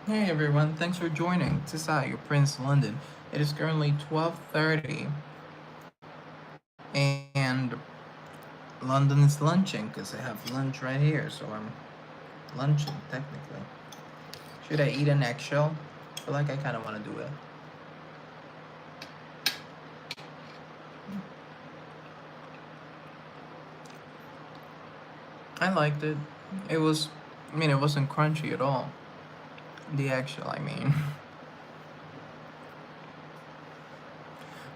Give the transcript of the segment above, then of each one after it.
Hey everyone, thanks for joining. This is your Prince London. It is currently 12:30 and London is lunching because I have lunch right here, so I'm lunching technically. Should I eat an eggshell? I feel like I kind of want to do it. I liked it. It wasn't crunchy at all. The eggshell, I mean.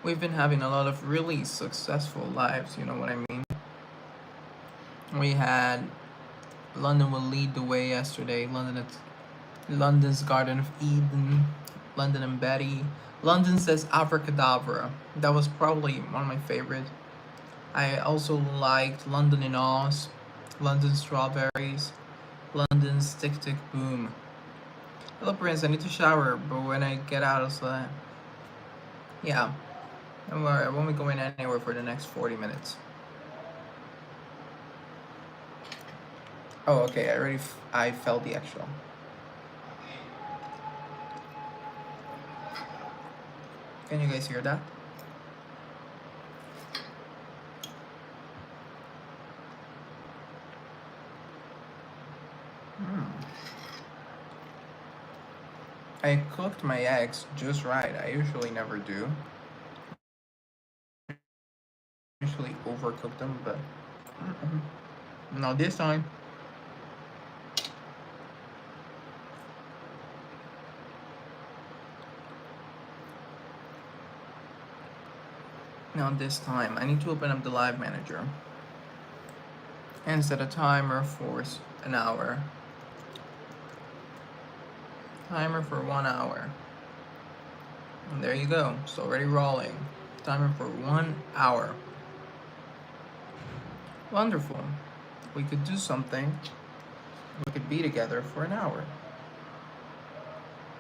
We've been having a lot of really successful lives, you know what I mean? We had London will lead the way yesterday. London's Garden of Eden, London and Betty. London says Abracadabra. That was probably one of my favorites. I also liked London in Oz, London Strawberries, London's Tick Tick Boom. Hello, Prince. I need to shower, but when I get out, it's like, yeah, don't worry, I won't be going anywhere for the next 40 minutes. Oh, okay. I felt the eggshell. Can you guys hear that? I cooked my eggs just right. I usually never do. I usually overcook them, but not this time. Not this time. I need to open up the live manager and set a timer for an hour. Timer for 1 hour. And there you go. It's already rolling. Timer for 1 hour. Wonderful. We could do something. We could be together for an hour.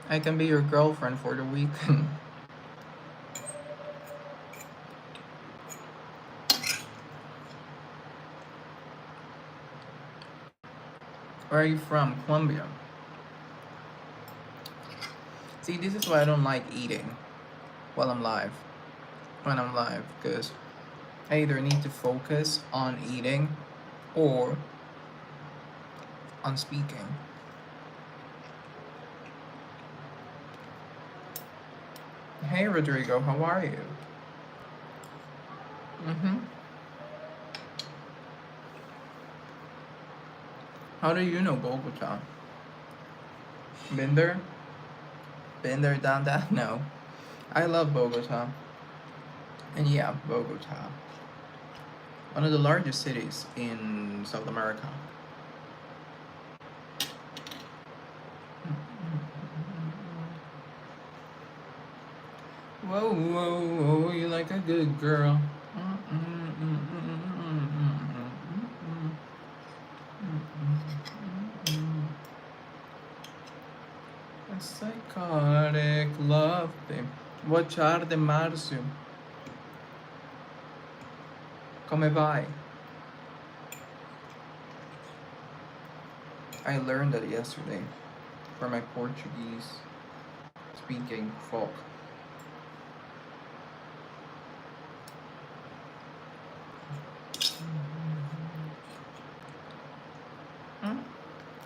I can be your girlfriend for the weekend. Where are you from? Colombia. See, this is why I don't like eating while I'm live. When I'm live, because I either need to focus on eating or on speaking. Hey Rodrigo, how are you? How do you know Bogota? Been there? Been there, done that? No. I love Bogota. And yeah, Bogota. One of the largest cities in South America. Whoa, whoa, whoa, you like a good girl. A psychotic love thing. Watchar de Marcio. Come vai? I learned that yesterday from my Portuguese speaking folk.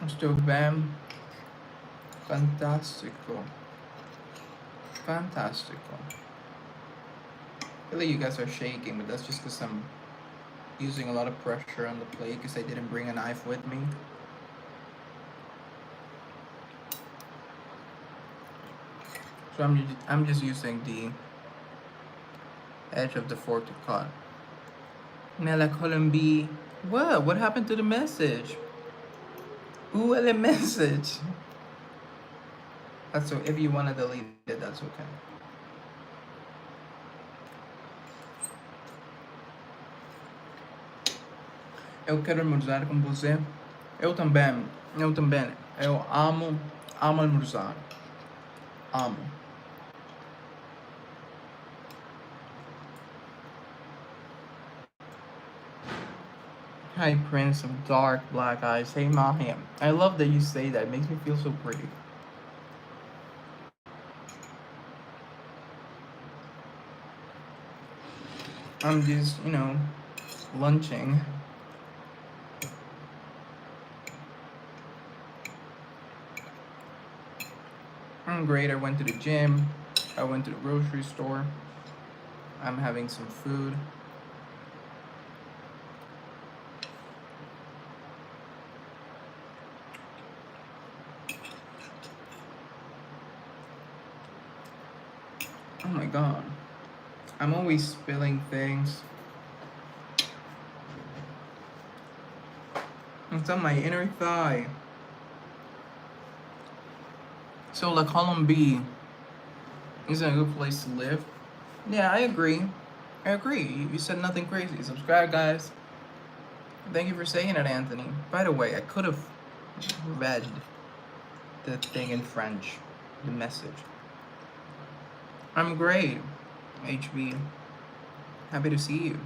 Estou bem. Fantastico. Fantastico. I feel like you guys are shaking, but that's just because I'm using a lot of pressure on the plate because I didn't bring a knife with me. So I'm just using the edge of the fork to cut. Mela Colombi. What happened to the message? Ooh, a message. That's so if you want to delete it, that's okay. Eu quero almoçar com você. Eu também. Eu também. Eu amo almoçar. Amo. Hi, Prince of Dark Black Eyes. Hey, Mahim. I love that you say that. It makes me feel so pretty. I'm just, lunching. I'm great. I went to the gym. I went to the grocery store. I'm having some food. Oh my god. I'm always spilling things. It's on my inner thigh. So La Column B isn't a good place to live. Yeah, I agree. I agree. You said nothing crazy. Subscribe, guys. Thank you for saying it, Anthony. By the way, I could have read the thing in French, the message. I'm great, HB. Happy to see you.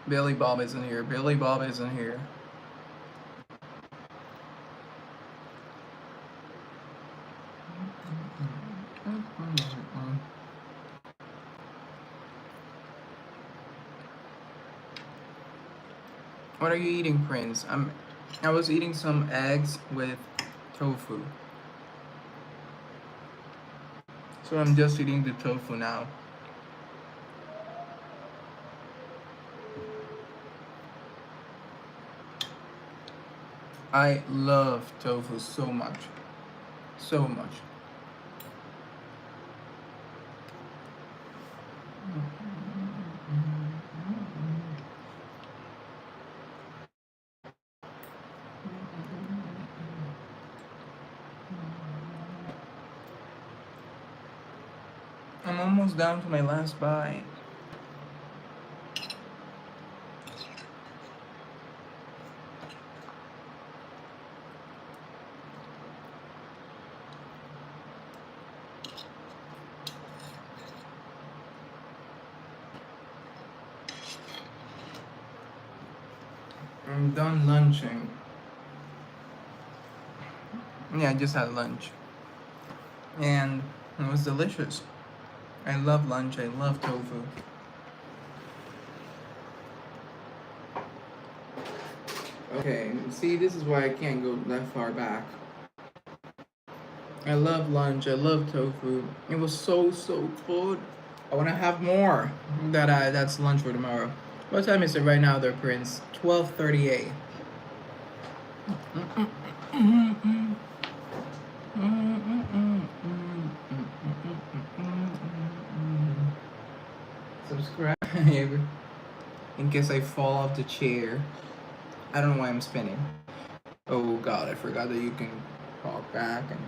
Billy Bob isn't here. Billy Bob isn't here. What are you eating, Prince? I was eating some eggs with tofu. So I'm just eating the tofu now. I love tofu so much. So much. I'm almost down to my last bite. I'm done lunching. Yeah, I just had lunch. And it was delicious. I love lunch. I love tofu. Okay, see, this is why I can't go that far back. I love lunch. I love tofu. It was so good. I want to have more. That's lunch for tomorrow. What time is it right now, there, Prince? 12:38. Subscribe in case I fall off the chair. I don't know why I'm spinning. Oh god, I forgot that you can walk back, and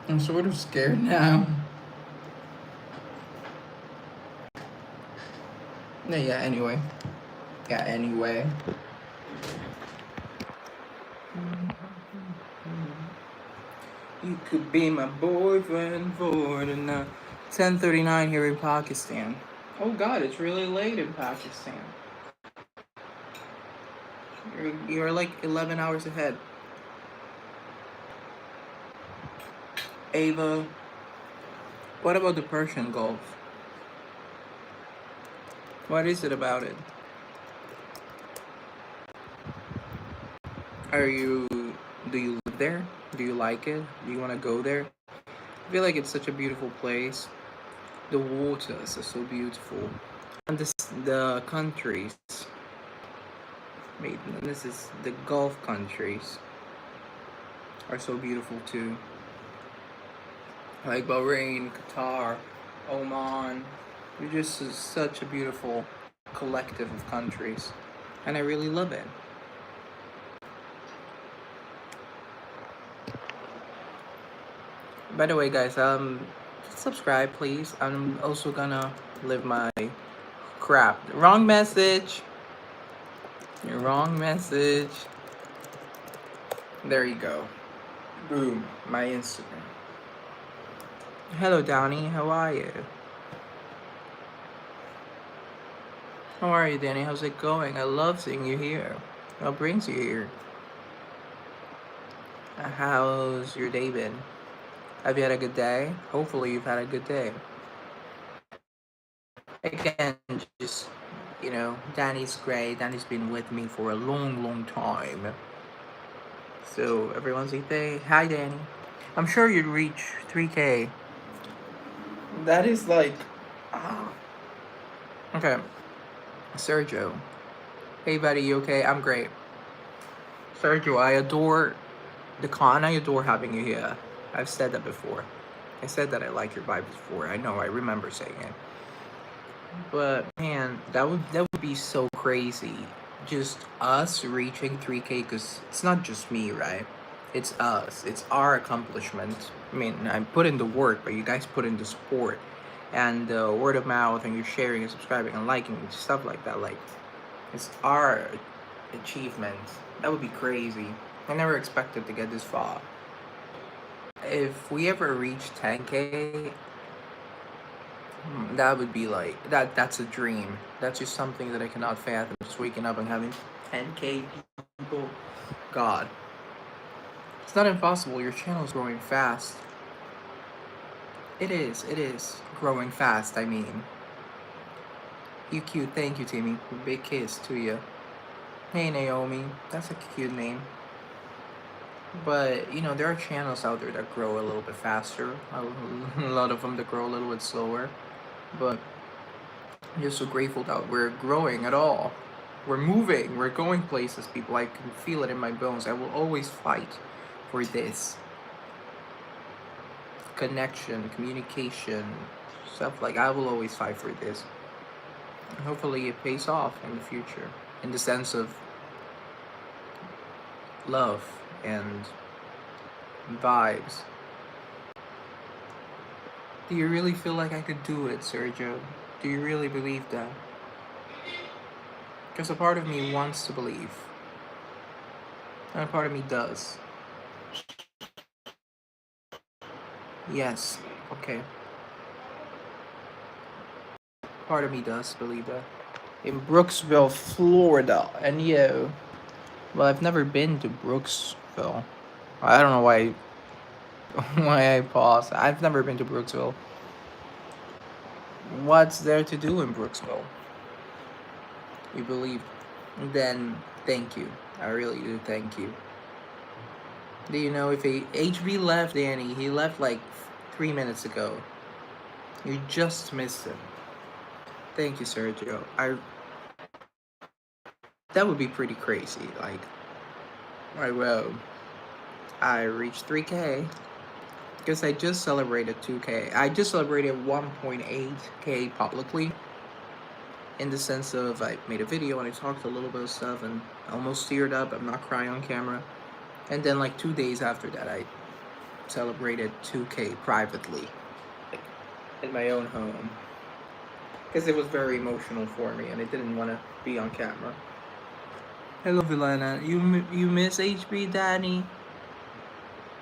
I'm sort of scared now. Yeah, anyway. You could be my boyfriend for the night. 10:39 here in Pakistan. Oh god, it's really late in Pakistan. You're like 11 hours ahead. Ava, what about the Persian Gulf? What is it about it? Do you live there? Do you like it? Do you want to go there? I feel like it's such a beautiful place. The waters are so beautiful. And the countries. Wait, this is the Gulf countries are so beautiful too. Like Bahrain, Qatar, Oman. They're just such a beautiful collective of countries. And I really love it. By the way, guys, subscribe, please. I'm also gonna live my crap. Wrong message. Wrong message. There you go. Boom. My Instagram. Hello, Downey. How are you? How are you, Danny? How's it going? I love seeing you here. What brings you here? How's your day been? Have you had a good day? Hopefully you've had a good day. Again, just, Danny's great. Danny's been with me for a long, long time. So everyone say, hi, Danny. I'm sure you'd reach 3K. That is like... ah. Okay. Sergio. Hey, buddy, you okay? I'm great. Sergio, I adore the con. I adore having you here. I've said that before. I said that I like your vibe before. I know, I remember saying it. But man, that would be so crazy. Just us reaching 3K, because it's not just me, right? It's us. It's our accomplishment. I mean, I put in the work, but you guys put in the support and the word of mouth, and you're sharing and subscribing and liking and stuff like that. Like, it's our achievement. That would be crazy. I never expected to get this far. If we ever reach 10K, that would be like that's a dream. That's just something that I cannot fathom. Just waking up and having 10K people. God. It's not impossible. Your channel is growing fast. It is growing fast, I mean. You cute, thank you, Timmy. Big kiss to you. Hey Naomi, that's a cute name. But there are channels out there that grow a little bit faster. A lot of them that grow a little bit slower. But I'm just so grateful that we're growing at all. We're moving, we're going places, people. I can feel it in my bones. I will always fight for this. Connection, communication, stuff like I will always fight for this. And hopefully it pays off in the future. In the sense of love and vibes. Do you really feel like I could do it, Sergio? Do you really believe that? Because a part of me wants to believe. And a part of me does. Yes, okay. Part of me does believe that. In Brooksville, Florida. And well, I've never been to Brooksville. I don't know why I paused. I've never been to Brooksville. What's there to do in Brooksville? You believe? Then thank you. I really do thank you. Do you know if HB left, Danny? He left like 3 minutes ago. You just missed him. Thank you, Sergio. That would be pretty crazy. Like, I reached 3K. Because I just celebrated 2K. I just celebrated 1.8K publicly. In the sense of I made a video and I talked a little bit of stuff and almost teared up. I'm not crying on camera. And then like 2 days after that, I celebrated 2K privately. Like, in my own home. Because it was very emotional for me and I didn't want to be on camera. Hello, Vilana. You miss HB, Danny?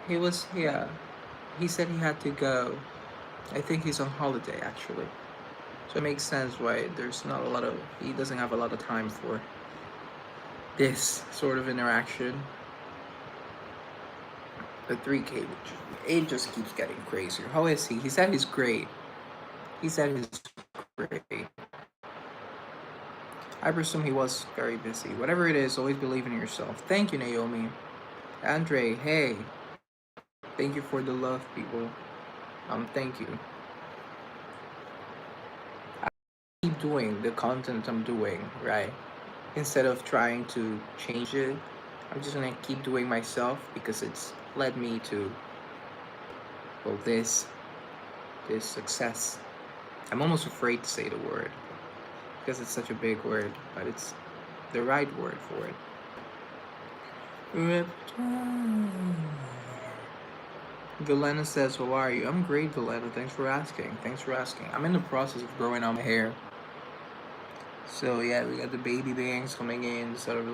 He was here. He said he had to go. I think he's on holiday, actually. So it makes sense why he doesn't have a lot of time for this sort of interaction. The 3K, it just keeps getting crazier. How is he? He said he's great. I presume he was very busy. Whatever it is, always believe in yourself. Thank you, Naomi. Andre, hey. Thank you for the love, people. Thank you. I keep doing the content I'm doing, right? Instead of trying to change it, I'm just gonna keep doing myself because it's led me to, well, this success. I'm almost afraid to say the word because it's such a big word, but it's the right word for it. Vilena says, how are you? I'm great, Vilena. Thanks for asking. I'm in the process of growing out my hair. So yeah, we got the baby bangs coming in, sort of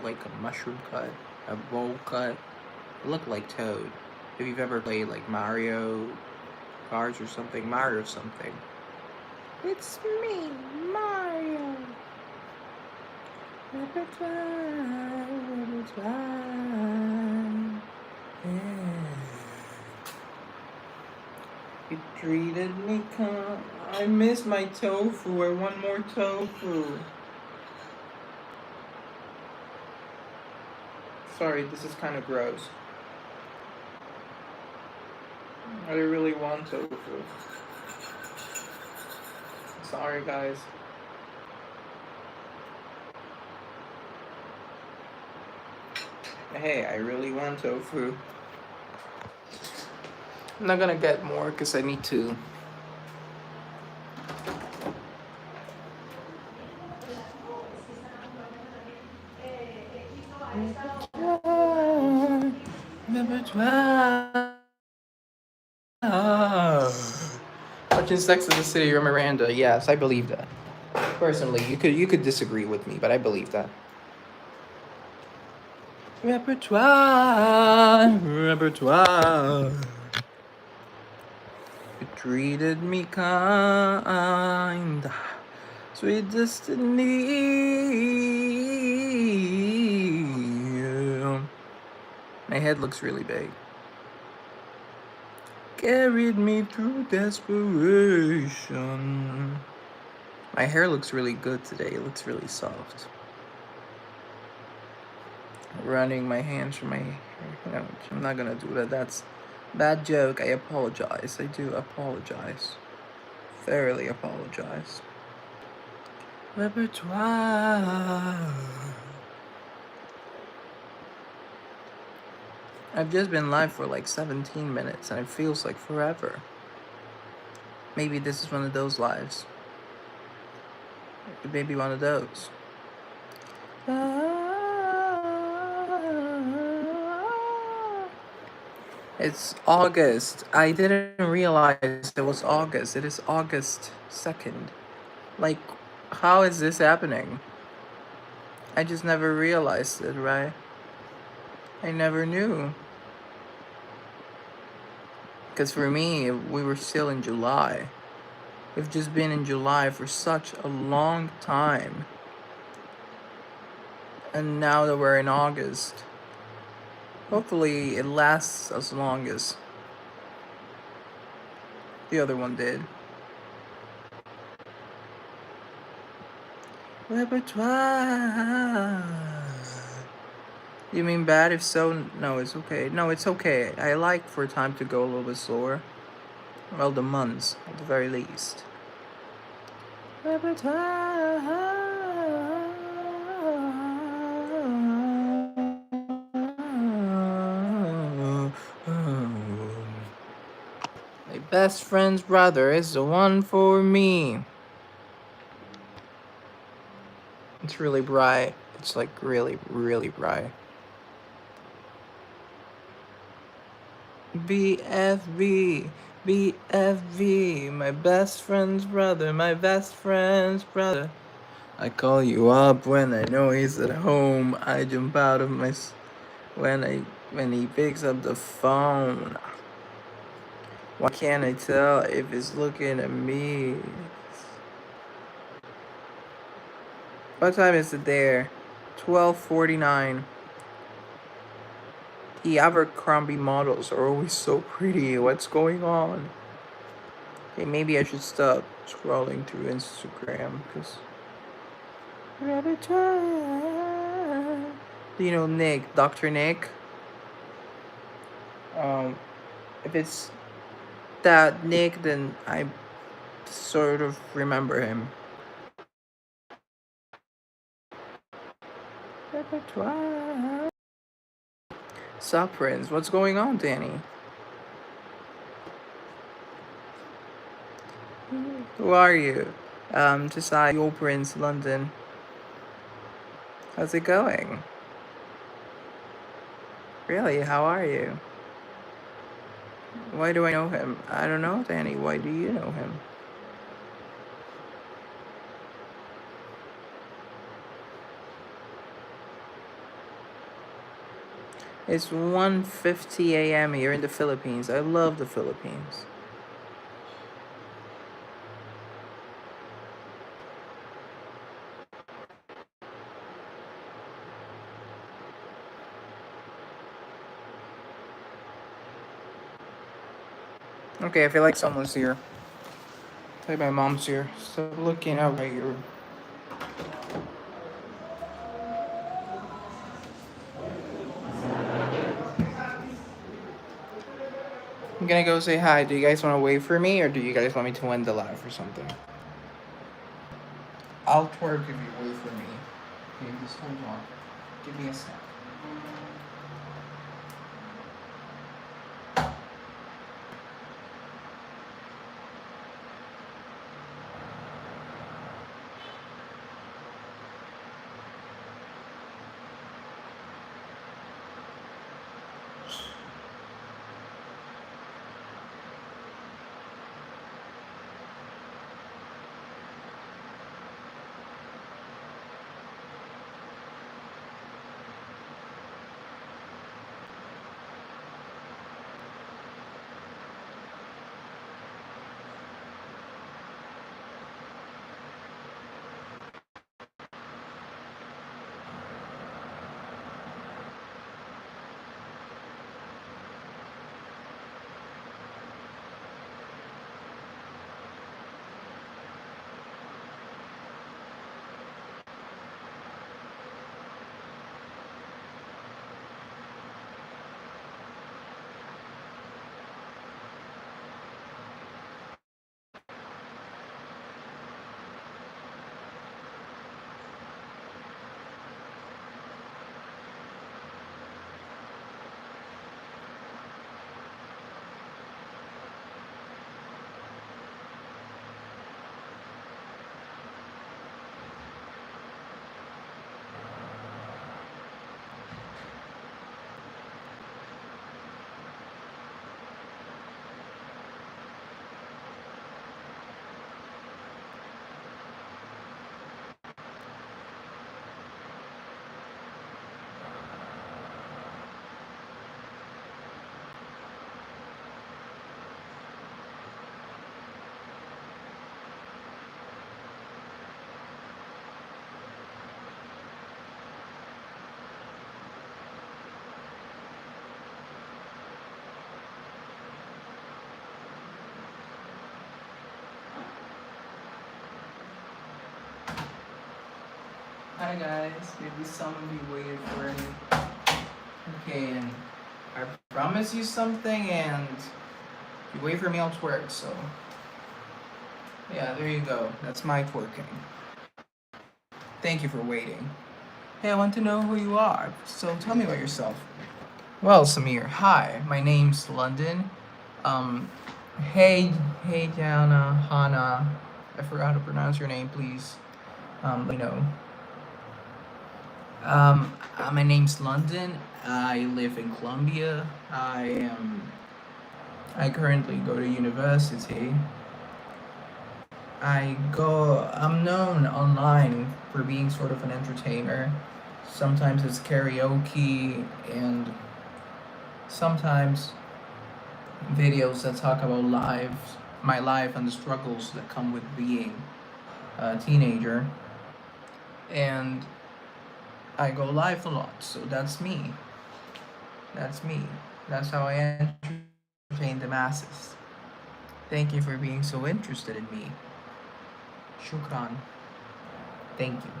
like a mushroom cut, a bowl cut. It look like Toad. If you've ever played like Mario Kart or something, It's me, Mario. Repertoire, yeah. You treated me I miss my tofu. I want more tofu. Sorry, this is kind of gross. I really want tofu. Sorry, guys. Hey, I really want tofu. I'm not gonna get more because I need to. Watching Sex in the City or Miranda. Yes, I believe that. Personally, you could disagree with me, but I believe that. Repertoire. You treated me kind, sweet destiny. My head looks really big. Carried me through desperation. My hair looks really good today. It looks really soft. Running my hands through my hair. No, I'm not gonna do that. That's bad joke. I apologize. I do apologize. Thoroughly apologize. Repertoire. I've just been live for like 17 minutes and it feels like forever. Maybe this is one of those lives. Maybe one of those. It's August. I didn't realize it was August. It is August 2nd. Like, how is this happening? I just never realized it, right? I never knew. Because for me, we were still in July. We've just been in July for such a long time. And now that we're in August, hopefully it lasts as long as the other one did. Repertoire. You mean bad? If so, no, it's okay. No, it's okay. I like for time to go a little bit slower. Well, the months, at the very least. Repertoire. My best friend's brother is the one for me. It's really bright. It's like really, really bright. BFB, BFB, my best friend's brother, my best friend's brother. I call you up when I know he's at home. I jump out of my when he picks up the phone. Why can't I tell if he's looking at me? What time is it there? 12:49. The Abercrombie models are always so pretty. What's going on? Okay, maybe I should stop scrolling through Instagram because. Do you know Nick, Dr. Nick? If it's that Nick, then I sort of remember him. Repertoire. Sup, Prince? What's going on, Danny? Who are you? Just Yo Prince, London. How's it going? Really? How are you? Why do I know him? I don't know, Danny. Why do you know him? It's 1:50 a.m. here in the Philippines. I love the Philippines. Okay, I feel like someone's here. I feel like my mom's here. Stop looking out right here. I'm gonna go say hi. Do you guys want to wait for me, or do you guys want me to end the live or something? I'll twerk if you wait for me. Okay, just hold on. Give me a sec. Hi guys, maybe some of you waited for me. Okay, and I promise you something, and if you wait for me, I'll twerk. So yeah, there you go. That's my twerking. Thank you for waiting. Hey, I want to know who you are. So tell me about yourself. Well, Samir, hi. My name's London. Um, hey, Jana, Hana. I forgot how to pronounce your name. Please, let me know. My name's London. I live in Colombia. I currently go to university. I'm known online for being sort of an entertainer. Sometimes it's karaoke, and sometimes videos that talk about my life and the struggles that come with being a teenager. And I go live a lot, so that's me. That's me. That's how I entertain the masses. Thank you for being so interested in me. Shukran. Thank you.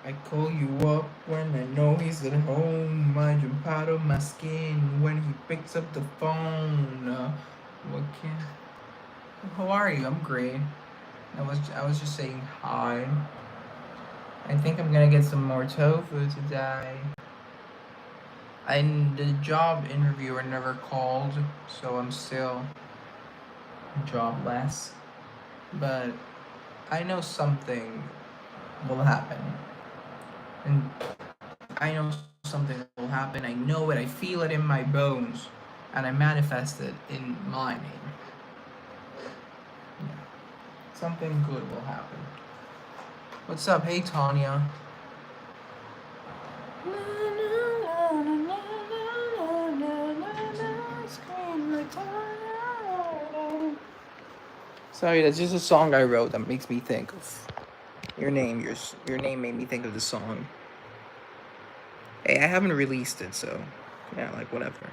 I call you up when I know he's at home. I jump out of my skin when he picks up the phone. What can? How are you? I'm great. I was just saying hi. I think I'm gonna get some more tofu today. The job interviewer never called, so I'm still jobless. But I know something will happen. And I know something will happen. I know it. I feel it in my bones. And I manifest it in my name. Yeah. Something good will happen. What's up? Hey, Tanya. Sorry, that's just a song I wrote that makes me think of your name. Your name made me think of the song. Hey, I haven't released it, so yeah, like whatever.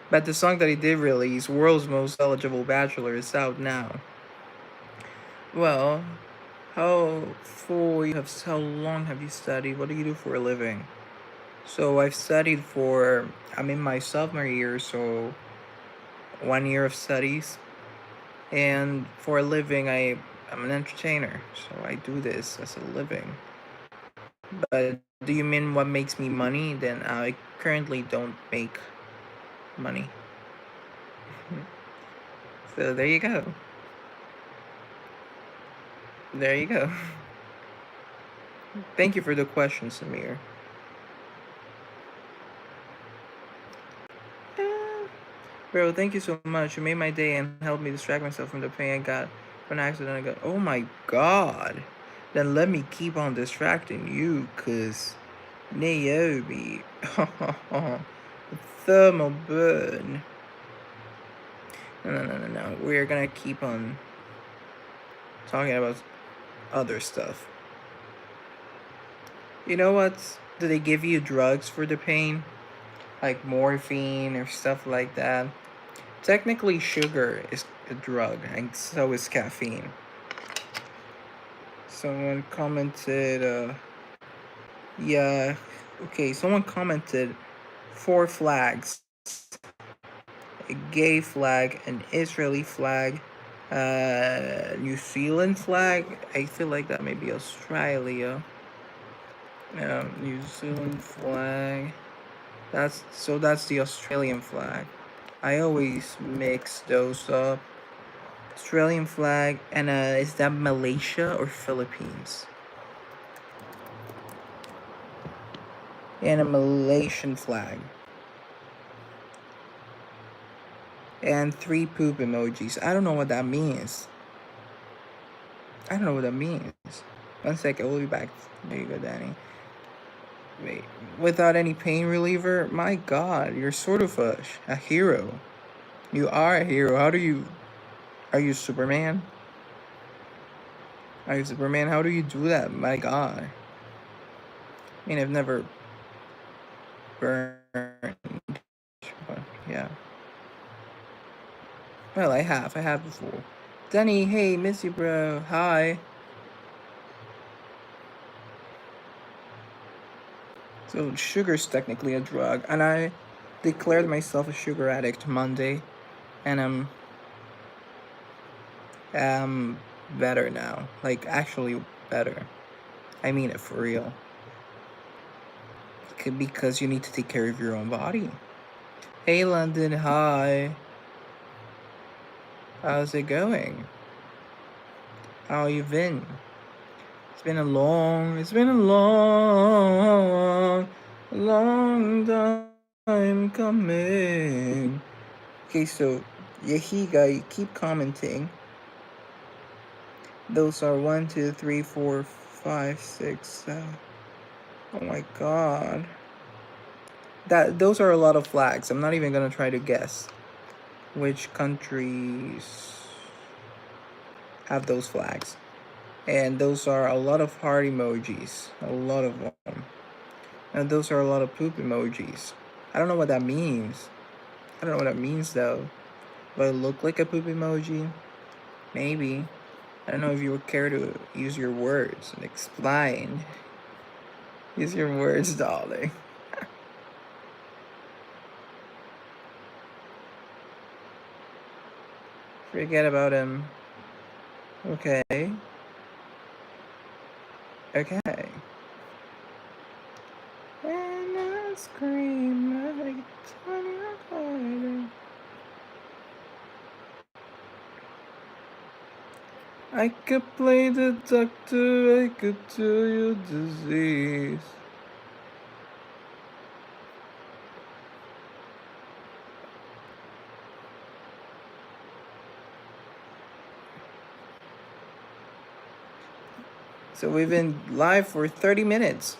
But the song that he did release, World's Most Eligible Bachelor, is out now. Well, how long have you studied? What do you do for a living? So I've studied for, I'm in my sophomore year, so 1 year of studies. And for a living, I'm an entertainer, so I do this as a living. But do you mean what makes me money? Then I currently don't make money. So there you go. There you go. Thank you for the question, Samir. Bro, thank you so much. You made my day and helped me distract myself from the pain I got from an accident I got. Oh my god. Then let me keep on distracting you, cause Naomi. Thermal burn. No. We're gonna keep on talking about other stuff. You know what? Do they give you drugs for the pain? Like morphine or stuff like that? Technically, sugar is a drug, and so is caffeine. Someone commented, yeah, okay, someone commented 4 flags: a gay flag, an Israeli flag, New Zealand flag. I feel like that may be Australia. New Zealand flag. That's the Australian flag. I always mix those up. Australian flag, and is that Malaysia or Philippines? And a Malaysian flag. And 3 poop emojis. I don't know what that means. I don't know what that means. 1 second, we'll be back. There you go, Danny. Wait, without any pain reliever? My god, you're sort of a hero. You are a hero. Are you Superman? Are you Superman? How do you do that? My god. I mean, I've never burned, but yeah. Well, I have before. Danny, hey, miss you, bro. Hi. So sugar's technically a drug, and I declared myself a sugar addict Monday, and I'm better now. Like actually better. I mean it for real. Because you need to take care of your own body. Hey, London. Hi. How's it going? How you been? It's been a long time coming. Okay, so Yahiga, you keep commenting. Those are 1, 2, 3, 4, 5, 6, 7. Oh my god. Those are a lot of flags. I'm not even gonna try to guess which countries have those flags. And those are a lot of heart emojis. A lot of them. And those are a lot of poop emojis. I don't know what that means. I don't know what that means though. Do I look like a poop emoji? Maybe. I don't know if you would care to use your words and explain. Use your words, darling. Forget about him. Okay. Okay. And I scream like Tony Hawk. I could play the doctor, I could cure your disease. So we've been live for 30 minutes.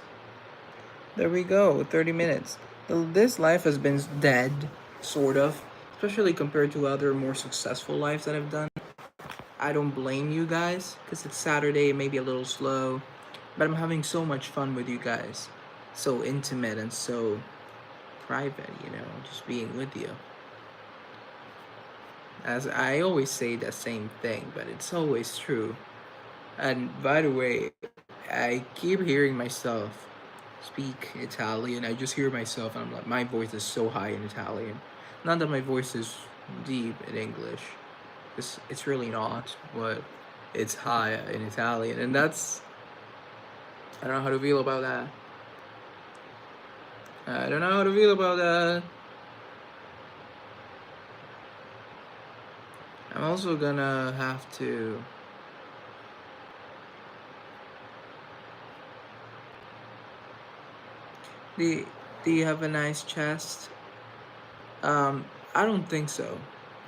There we go, 30 minutes. This life has been dead, sort of, especially compared to other more successful lives that I've done. I don't blame you guys, because it's Saturday, maybe a little slow, but I'm having so much fun with you guys. So intimate and so private, just being with you. As I always say the same thing, but it's always true. And by the way, I keep hearing myself speak Italian. I just hear myself, and I'm like, my voice is so high in Italian. Not that my voice is deep in English. It's really not, but it's high in Italian, and that's I don't know how to feel about that. I don't know how to feel about that. I'm also gonna have to. Do, do you have a nice chest? I don't think so.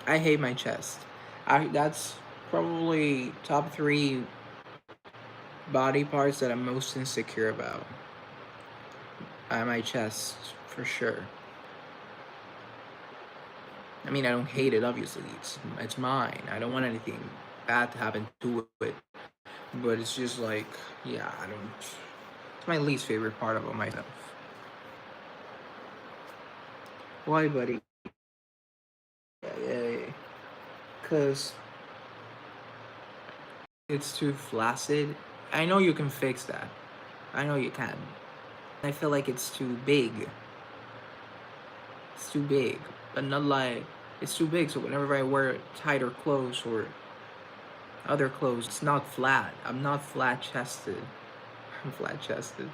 I hate my chest. That's probably top three body parts that I'm most insecure about. My chest, for sure. I mean, I don't hate it. Obviously, it's mine. I don't want anything bad to happen to it. But it's just like, yeah, I don't. It's my least favorite part about myself. Why, buddy? Yeah. Cause it's too flaccid. I know you can fix that. I know you can. I feel like it's too big. It's too big, but not like it's too big. So whenever I wear tighter clothes or other clothes, it's not flat. I'm not flat chested. I'm flat chested.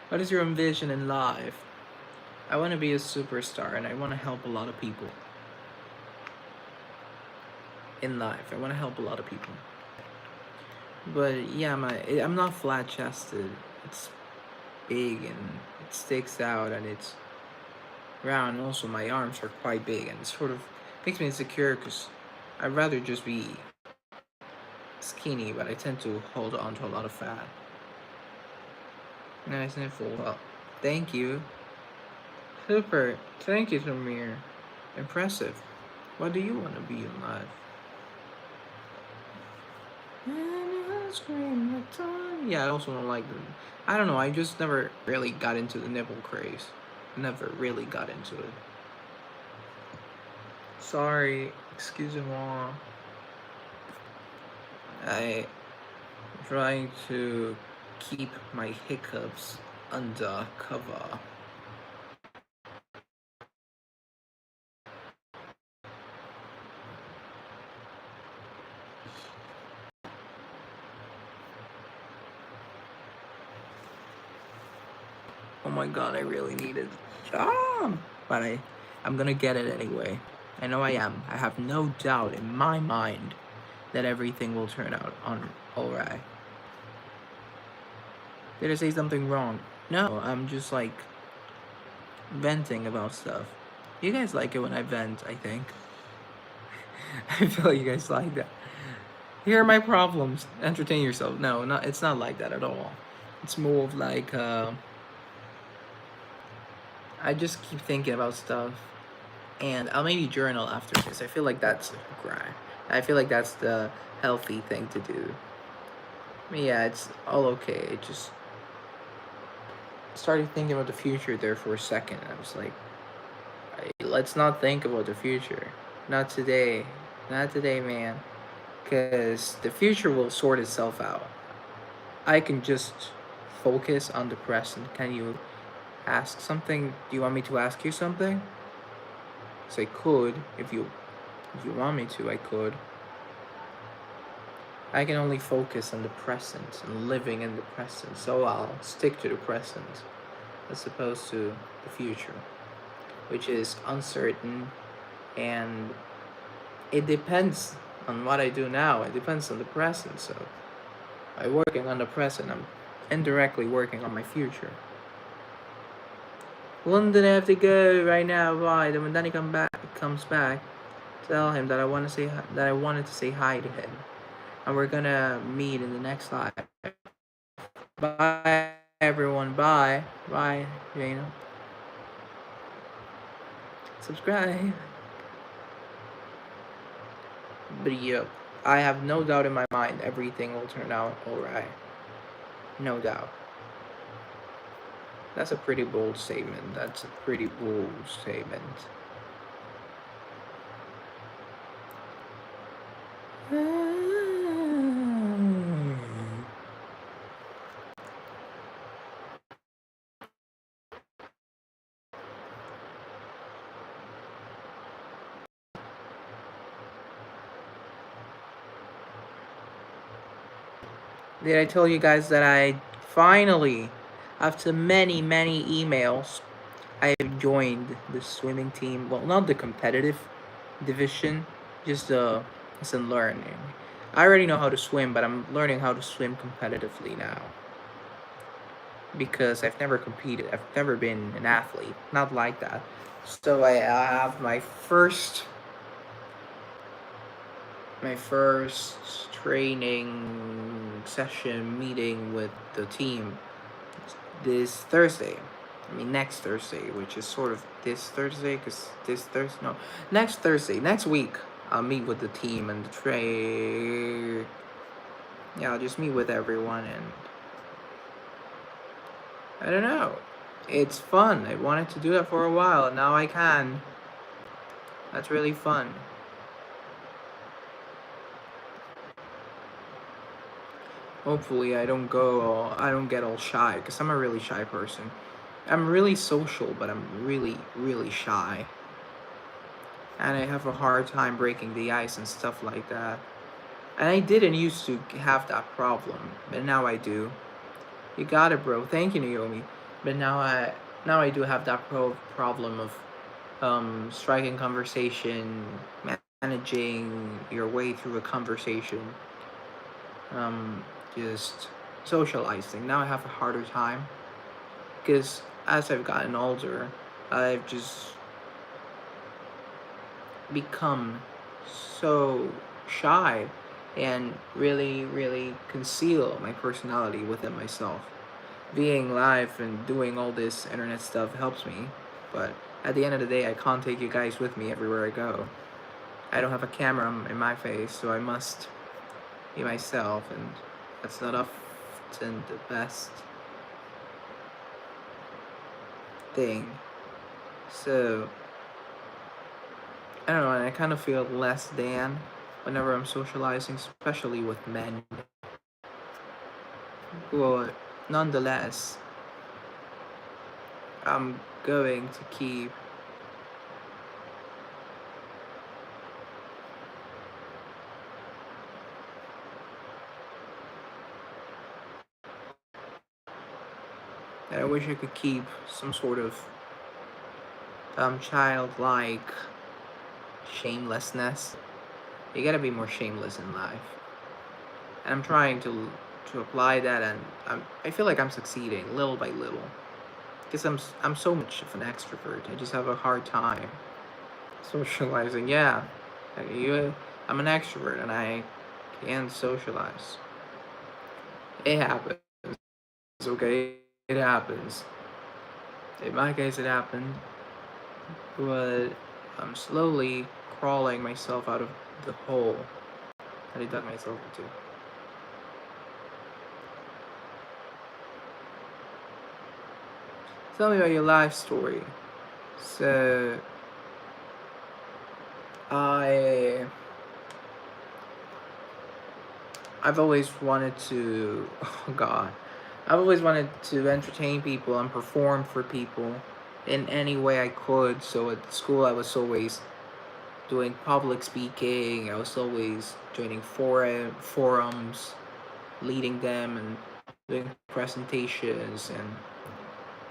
What is your ambition in life? I want to be a superstar and I want to help a lot of people in life. I want to help a lot of people. But yeah, I'm not flat chested. It's big and it sticks out and it's round. And also, my arms are quite big and it sort of makes me insecure because I'd rather just be skinny, but I tend to hold on to a lot of fat. Nice and full. Well, thank you. Super. Thank you, Samir. Impressive. What do you want to be in life? Yeah, I also don't like them. I don't know, I just never really got into the nipple craze. Never really got into it. Sorry, excuse me. I'm trying to keep my hiccups under cover. Oh my god, I really need a job. But I'm gonna get it anyway. I know I am. I have no doubt in my mind that everything will turn out alright. Did I say something wrong? No, I'm just like venting about stuff. You guys like it when I vent, I think. I feel like you guys like that. Here are my problems. Entertain yourself. No, it's not like that at all. It's more of like I just keep thinking about stuff, and I'll maybe journal after this. I feel like that's right. I feel like that's the healthy thing to do. Yeah, it's all okay. I just started thinking about the future there for a second. I was like, let's not think about the future. Not today. Not today, man. Because the future will sort itself out. I can just focus on the present. Can you ask something? Do you want me to ask you something? So I could, if you want me to, I could. I can only focus on the present and living in the present, so I'll stick to the present as opposed to the future, which is uncertain and it depends on what I do now. It depends on the present, so by working on the present, I'm indirectly working on my future. London, I have to go right now. Bye. Then when Danny comes back, tell him that I wanted to say hi to him, and we're gonna meet in the next live. Bye, everyone. Bye, Jana. Subscribe. But yep, I have no doubt in my mind everything will turn out alright. No doubt. That's a pretty bold statement. That's a pretty bold statement. Did I tell you guys that I finally, after many, many emails, I joined the swimming team. Well, not the competitive division, just as in learning. I already know how to swim, but I'm learning how to swim competitively now because I've never competed. I've never been an athlete, not like that. So I have my first training session meeting with the team this Thursday. I mean, next Thursday, which is sort of this Thursday, because this Thursday, no, next Thursday, next week, I'll meet with the team and the yeah, I'll just meet with everyone, and I don't know. It's fun. I wanted to do that for a while, and now I can. That's really fun. Hopefully, I don't get all shy, because I'm a really shy person. I'm really social, but I'm really, really shy. And I have a hard time breaking the ice and stuff like that. And I didn't used to have that problem, but now I do. You got it, bro. Thank you, Naomi. But now I do have that problem of striking conversation, managing your way through a conversation, just socializing. Now I have a harder time because as I've gotten older, I've just become so shy and really, really conceal my personality within myself. Being live and doing all this internet stuff helps me, but at the end of the day, I can't take you guys with me everywhere I go. I don't have a camera in my face, so I must be myself, and that's not often the best thing. So, I don't know, and I kind of feel less than whenever I'm socializing, especially with men. But nonetheless, I'm going to keep I wish I could keep some sort of childlike shamelessness. You gotta be more shameless in life. And I'm trying to apply that, and I feel like I'm succeeding little by little. Because I'm so much of an extrovert. I just have a hard time socializing. Yeah, I'm an extrovert, and I can socialize. It happens. Okay, it happens. In my case, it happened, but I'm slowly crawling myself out of the hole that I dug myself into. Tell me about your life story. So, I I've always wanted to oh god. I've always wanted to entertain people and perform for people in any way I could. So at school I was always doing public speaking. I was always joining forums, leading them and doing presentations and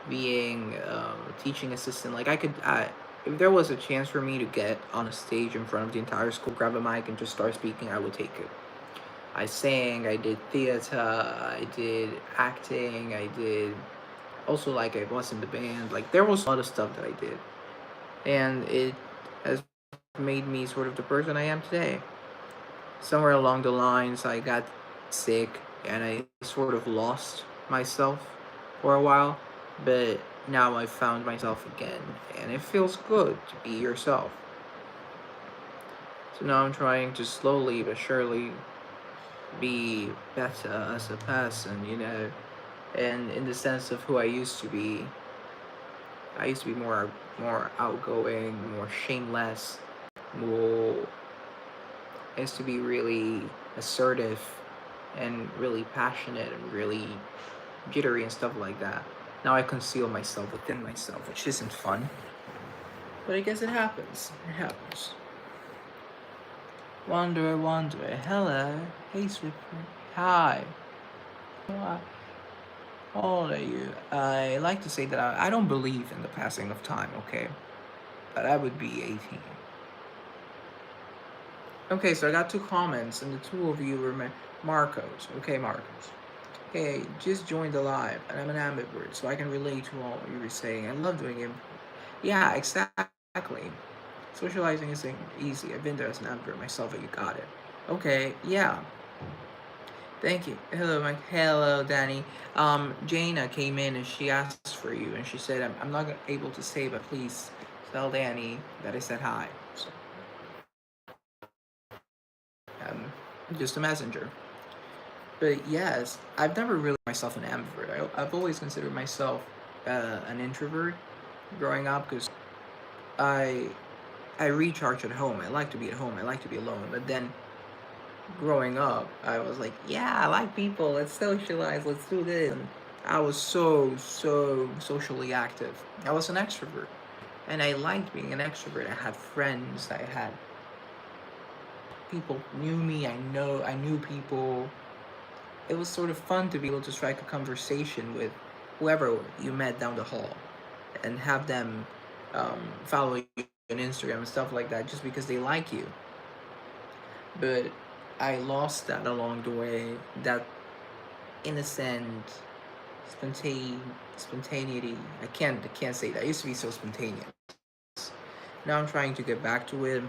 being a teaching assistant. Like if there was a chance for me to get on a stage in front of the entire school, grab a mic and just start speaking, I would take it. I sang, I did theater, I did acting, I did also like I was in the band. Like there was a lot of stuff that I did, and it has made me sort of the person I am today. Somewhere along the lines, I got sick and I sort of lost myself for a while, but now I found myself again, and it feels good to be yourself. So now I'm trying to slowly but surely be better as a person, and in the sense of who I used to be. I used to be more outgoing, more shameless, more is to be really assertive and really passionate and really jittery and stuff like that. Now I conceal myself within myself, which isn't fun. But I guess it happens. It happens. Wanderer, wanderer. Hello. Hey, Swiffer. Hi. How old are you? I like to say that I don't believe in the passing of time, okay? But I would be 18. Okay, so I got 2 comments, and the 2 of you were Marcos. Okay, Marcos. Hey, just joined the live, and I'm an ambivert, so I can relate to all you were saying. I love doing it. Yeah, exactly. Socializing isn't easy. I've been there as an ambivert myself, but you got it. Okay, yeah. Thank you. Hello, Mike. Hello, Danny. Jaina came in and she asked for you, and she said, I'm not able to say, but please tell Danny that I said hi. So, um, just a messenger. But yes, I've never really myself an ambivert. I've always considered myself an introvert growing up because I I recharge at home. I like to be at home. I like to be alone. But then growing up, I was like, yeah, I like people. Let's socialize. Let's do this. And I was so socially active. I was an extrovert, and I liked being an extrovert. I had friends. I had people knew me. I knew people. It was sort of fun to be able to strike a conversation with whoever you met down the hall, and have them follow you on Instagram and stuff like that, just because they like you. But I lost that along the way. That innocent spontaneity. I can't say that. I used to be so spontaneous. Now I'm trying to get back to it.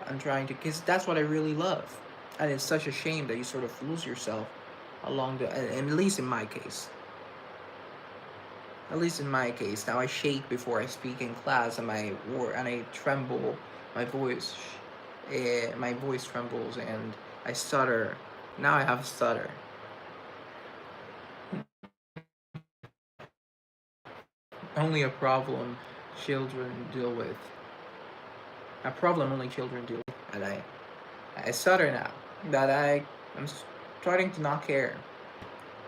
I'm trying to, because that's what I really love, and it's such a shame that you sort of lose yourself along the. At least in my case. At least in my case, now I shake before I speak in class, and I tremble. My voice, my voice trembles, and I stutter. Now I have a stutter. Only a problem children deal with. A problem only children deal with. And I stutter now. That I'm starting to not care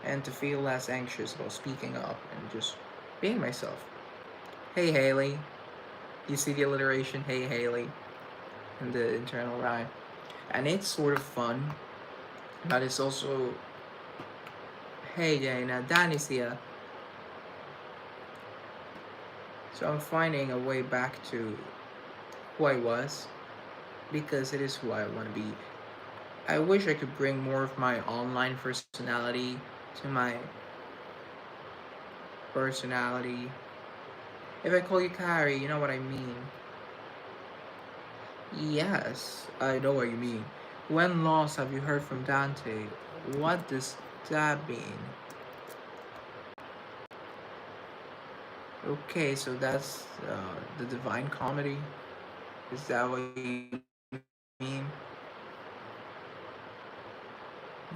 and to feel less anxious about speaking up and just being myself. Hey Haley, you see the alliteration? Hey Haley, in the internal rhyme, and it's sort of fun, but it's also hey Dana, Danny's here. So I'm finding a way back to who I was, because it is who I want to be. I wish I could bring more of my online personality to my personality. If I call you Kyrie, you know what I mean. Yes, I know what you mean. When lost, have you heard from Dante? What does that mean? Okay, so that's the Divine Comedy. Is that what you mean?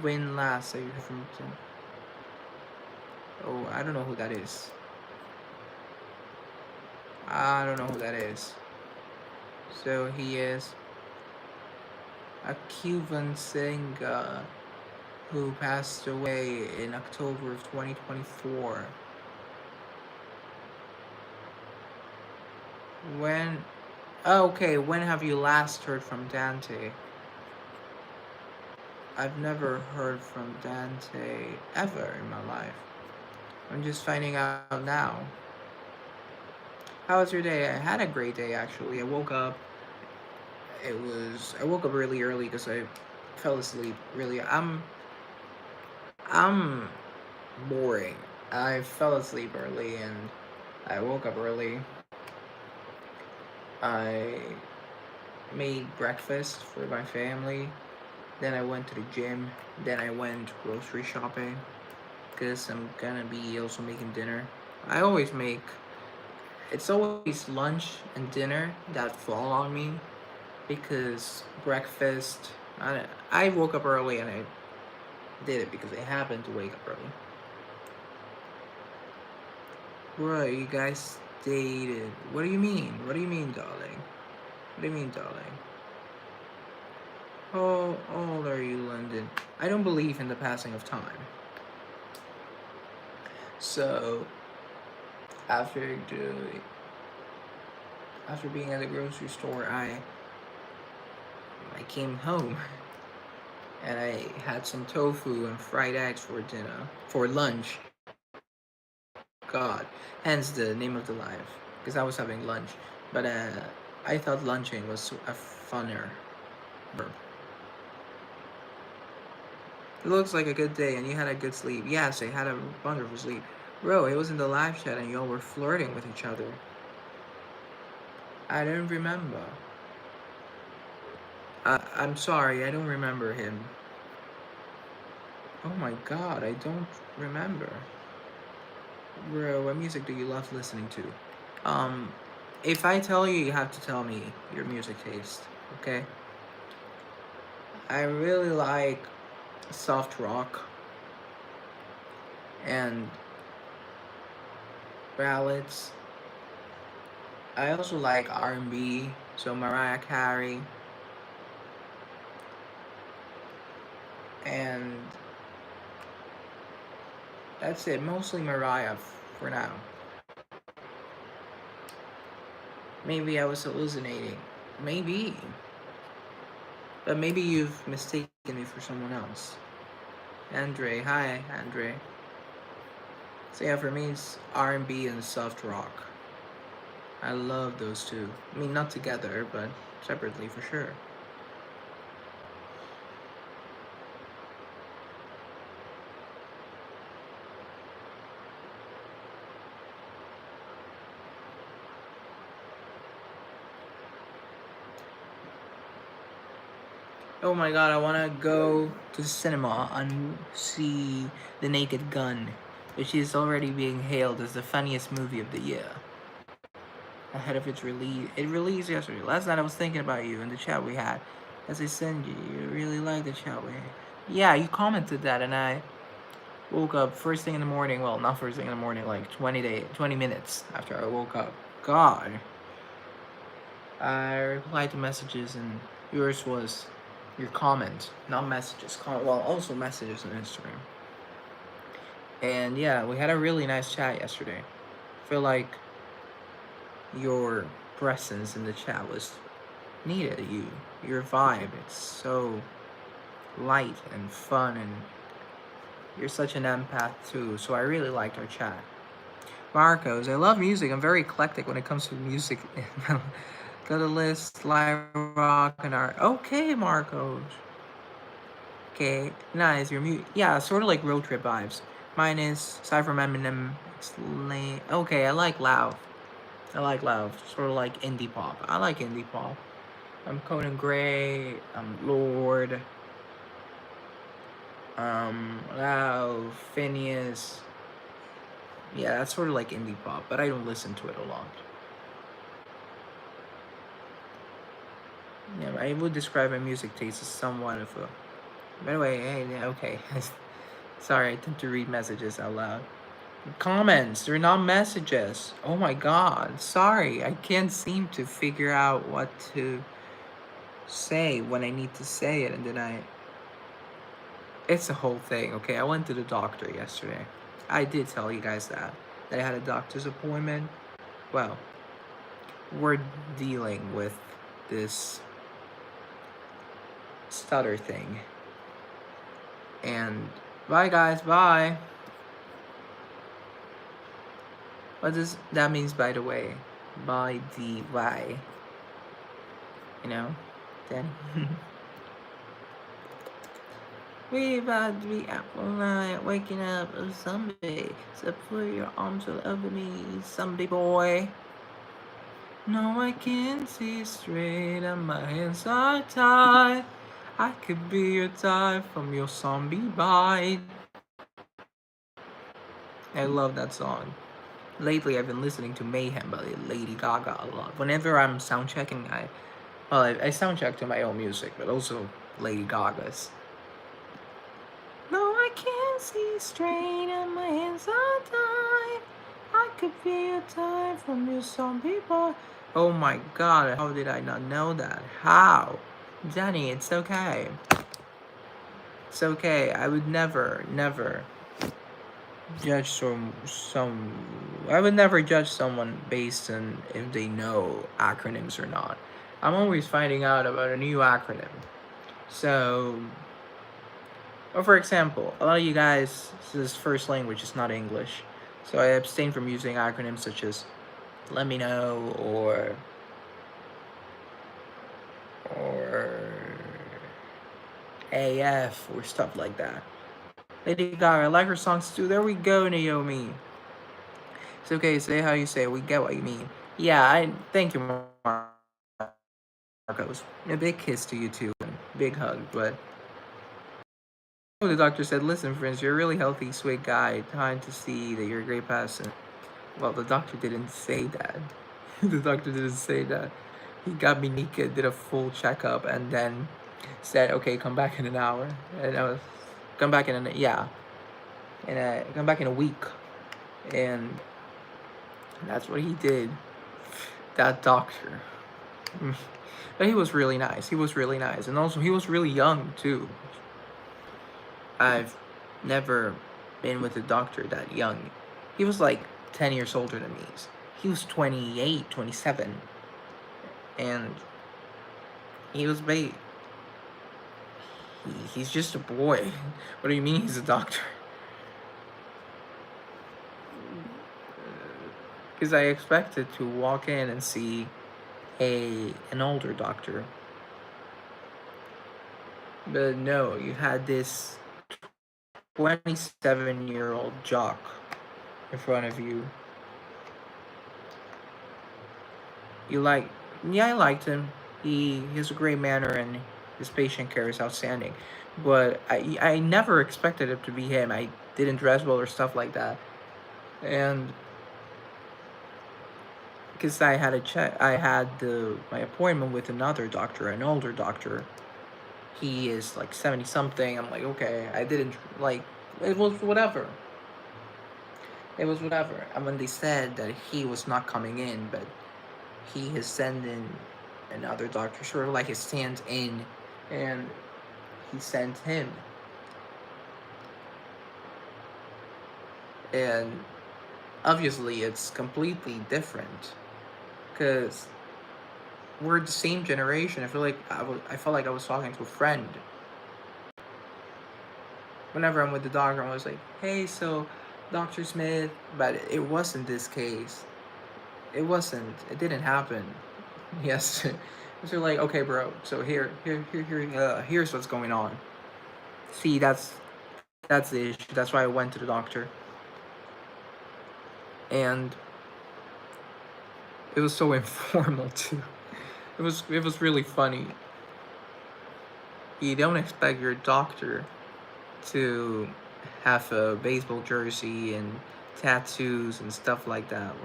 When last have you heard from him? Oh, I don't know who that is. I don't know who that is. So he is a Cuban singer who passed away in October of 2024. When? Oh, okay, when have you last heard from Dante? I've never heard from Dante ever in my life. I'm just finding out now. How was your day? I had a great day actually. I woke up. I woke up really early because I fell asleep. Really, I'm boring. I fell asleep early and I woke up early. I made breakfast for my family. Then I went to the gym. Then I went grocery shopping because I'm gonna be also making dinner. I always make. It's always lunch and dinner that fall on me because breakfast. I woke up early and I did it because I happened to wake up early. Right, you guys dated. What do you mean? What do you mean, darling? What do you mean, darling? How old are you, London? I don't believe in the passing of time. So after the after being at the grocery store, I came home and I had some tofu and fried eggs for lunch. God, hence the name of the life, because I was having lunch. But I thought lunching was a funner verb. It looks like a good day, and you had a good sleep. Yes, I had a wonderful sleep. Bro, it was in the live chat, and y'all were flirting with each other. I don't remember. I'm sorry, I don't remember him. Oh my god, I don't remember. Bro, what music do you love listening to? Um, if I tell you, you have to tell me your music taste, okay? I really like soft rock and ballads. I also like R&B, so Mariah Carey, and that's it. Mostly Mariah for now. Maybe I was hallucinating. Maybe. But maybe you've mistaken me for someone else. Andre, hi, Andre. So yeah, for me it's R&B and soft rock. I love those two. I mean, not together, but separately for sure. Oh my god, I wanna go to the cinema and see The Naked Gun, which is already being hailed as the funniest movie of the year. Ahead of its release. It released yesterday. Last night I was thinking about you in the chat we had. As I send you, you really like the chat we had. Yeah, you commented that, and I woke up first thing in the morning. Well, not first thing in the morning, like 20 minutes after I woke up. God. I replied to messages, and yours was your comment, not messages. Well, also messages on Instagram. And yeah, we had a really nice chat yesterday. I feel like your presence in the chat was needed. Your vibe, it's so light and fun, and you're such an empath too. So I really liked our chat. Marcos, I love music. I'm very eclectic when it comes to music. Go to list, live rock, and art. Okay, Marcos. Okay, nice. Your mute. Yeah, sort of like road trip vibes. Mine is aside from Eminem. It's lame. Okay, I like loud. I like loud. Sort of like indie pop. I like indie pop. I'm Conan Gray. I'm Lord. Loud. Phineas. Yeah, that's sort of like indie pop, but I don't listen to it a lot. Yeah, I would describe my music taste as somewhat of a. By the way, hey, okay. Sorry, I tend to read messages out loud. Comments, they're not messages. Oh my god, sorry. I can't seem to figure out what to say when I need to say it, and then I. It's a whole thing, okay? I went to the doctor yesterday. I did tell you guys that I had a doctor's appointment. Well, we're dealing with this stutter thing. And bye, guys, bye. What does that means, by the way? By the way. You know, Danny? We about to be up all night, waking up a zombie. So put your arms all over me, zombie boy. No, I can't see straight and my hands are tied. I could be your type from your zombie bite. I love that song. Lately, I've been listening to Mayhem by Lady Gaga a lot. Whenever I'm sound checking, I sound check to my own music, but also Lady Gaga's. No, I can't see straight and my hands are tied. I could be a tie from your zombie boy. Oh my god, how did I not know that? How? Danny, it's okay. It's okay. I would never, never judge some. I would never judge someone based on if they know acronyms or not. I'm always finding out about a new acronym. So, or for example, a lot of you guys, this first language is not English. So I abstain from using acronyms such as let me know or AF or stuff like that. Lady Gaga, I like her songs too. There we go, Naomi. It's okay, say how you say it. We get what you mean. Yeah, I thank you, Marcos. A big kiss to you too. Big hug, but the doctor said, listen, friends, you're a really healthy, sweet guy. Time to see that you're a great person. Well, the doctor didn't say that. The doctor didn't say that. He got me naked, did a full checkup, and then said, okay, come back in an hour. And I was, come back in come back in a week. And that's what he did. That doctor. But he was really nice. He was really nice. And also, he was really young, too. I've never been with a doctor that young. He was like 10 years older than me. He was 28, 27. And he was he's just a boy. What do you mean he's a doctor? Because I expected to walk in and see an older doctor. But no, you had this 27-year-old jock in front of you. I liked him. He has a great manner and his patient care is outstanding. But I never expected it to be him. I didn't dress well or stuff like that. And because I had my appointment with another doctor, an older doctor. He is like 70 something. I'm like, okay, I didn't like, it was whatever. It was whatever. And when they said that he was not coming in, but he has sent in another doctor, sort of like his stand in, and he sent him. And obviously, it's completely different because we're the same generation. I felt like I was talking to a friend. Whenever I'm with the doctor, I was like, hey, so Dr. Smith, but it wasn't this case. It wasn't. It didn't happen. Yes. So like, okay, bro. So here's what's going on. See, that's the issue. That's why I went to the doctor. And it was so informal too. It was really funny. You don't expect your doctor to have a baseball jersey and tattoos and stuff like that.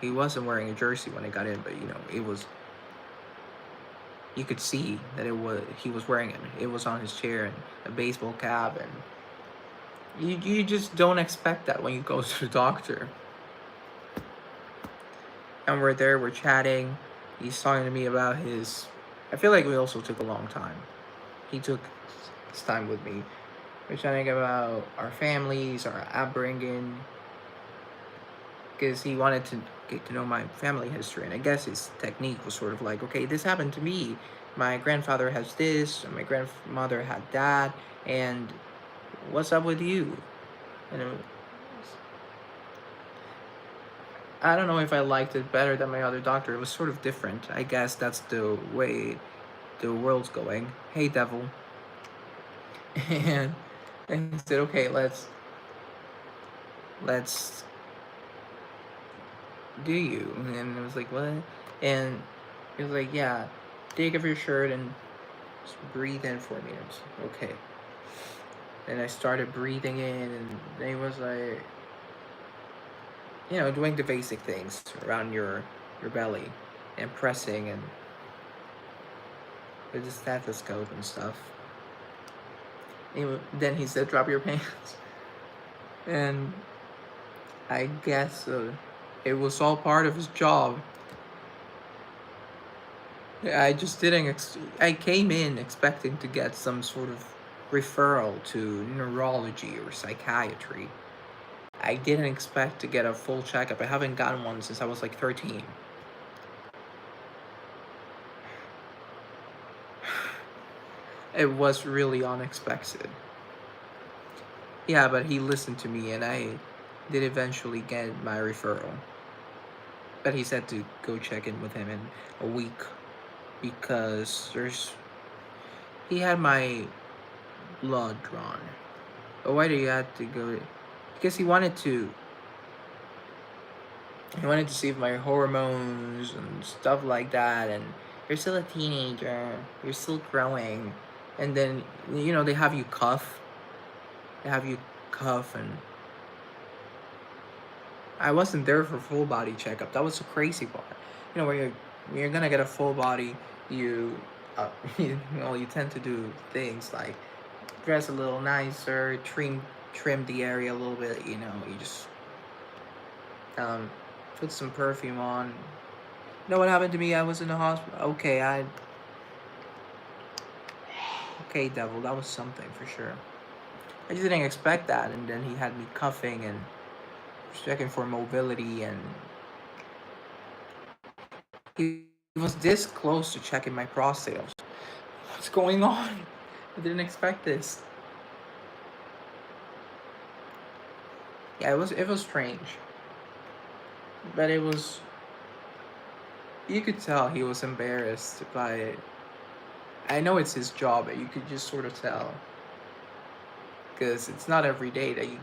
He wasn't wearing a jersey when I got in, but it was. You could see that he was wearing it. It was on his chair and a baseball cap, and you just don't expect that when you go to the doctor. And we're there, we're chatting. He's talking to me about his. I feel like we also took a long time. He took his time with me. We're chatting about our families, our upbringing, because he wanted to get to know my family history. And I guess his technique was sort of like, okay, this happened to me. My grandfather has this, and my grandmother had that, and what's up with you? And I don't know if I liked it better than my other doctor. It was sort of different. I guess that's the way the world's going. Hey, devil. And he said, okay, let's do you? And I was like, what? And he was like, yeah, take off your shirt and just breathe in for me. I was like, okay. And I started breathing in, and then he was like, doing the basic things around your belly and pressing and with the stethoscope and stuff. Then he said, drop your pants. And I guess it was all part of his job. I just didn't. I came in expecting to get some sort of referral to neurology or psychiatry. I didn't expect to get a full checkup. I haven't gotten one since I was like 13. It was really unexpected. Yeah, but he listened to me and I did eventually get my referral. But he said to go check in with him in a week because he had my blood drawn. But why do you have to go? Because he wanted to see if my hormones and stuff like that, and you're still a teenager, you're still growing, and then they have you cough, and I wasn't there for full body checkup. That was the crazy part. Where you're gonna get a full body, you you tend to do things like dress a little nicer, trim the area a little bit. You just um, put some perfume on. You know what happened to me? I was in the hospital. Okay, devil, that was something for sure. I just didn't expect that, and then he had me cuffing and checking for mobility, and he was this close to checking my prostate. What's going on? I didn't expect this. Yeah, it was strange, but it was. You could tell he was embarrassed by it. I know it's his job, but you could just sort of tell because it's not every day that you.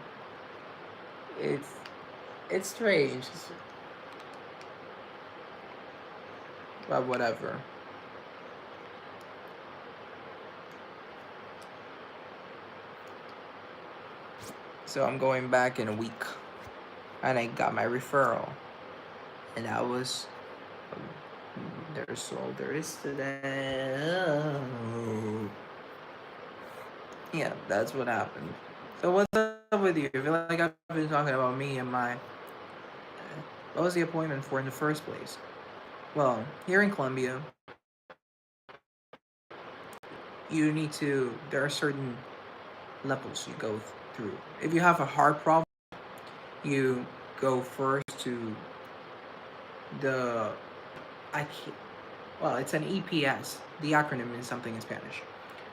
It's it's strange, but whatever. So I'm going back in a week, and I got my referral, and that was there's all there is to that. Oh. Yeah, that's what happened. So what's up with you? I feel like I've been talking about me and my. What was the appointment for in the first place? Well, here in Colombia, you need to. There are certain levels you go through. If you have a heart problem, you go first to the. I can't, well, it's an EPS. The acronym is something in Spanish,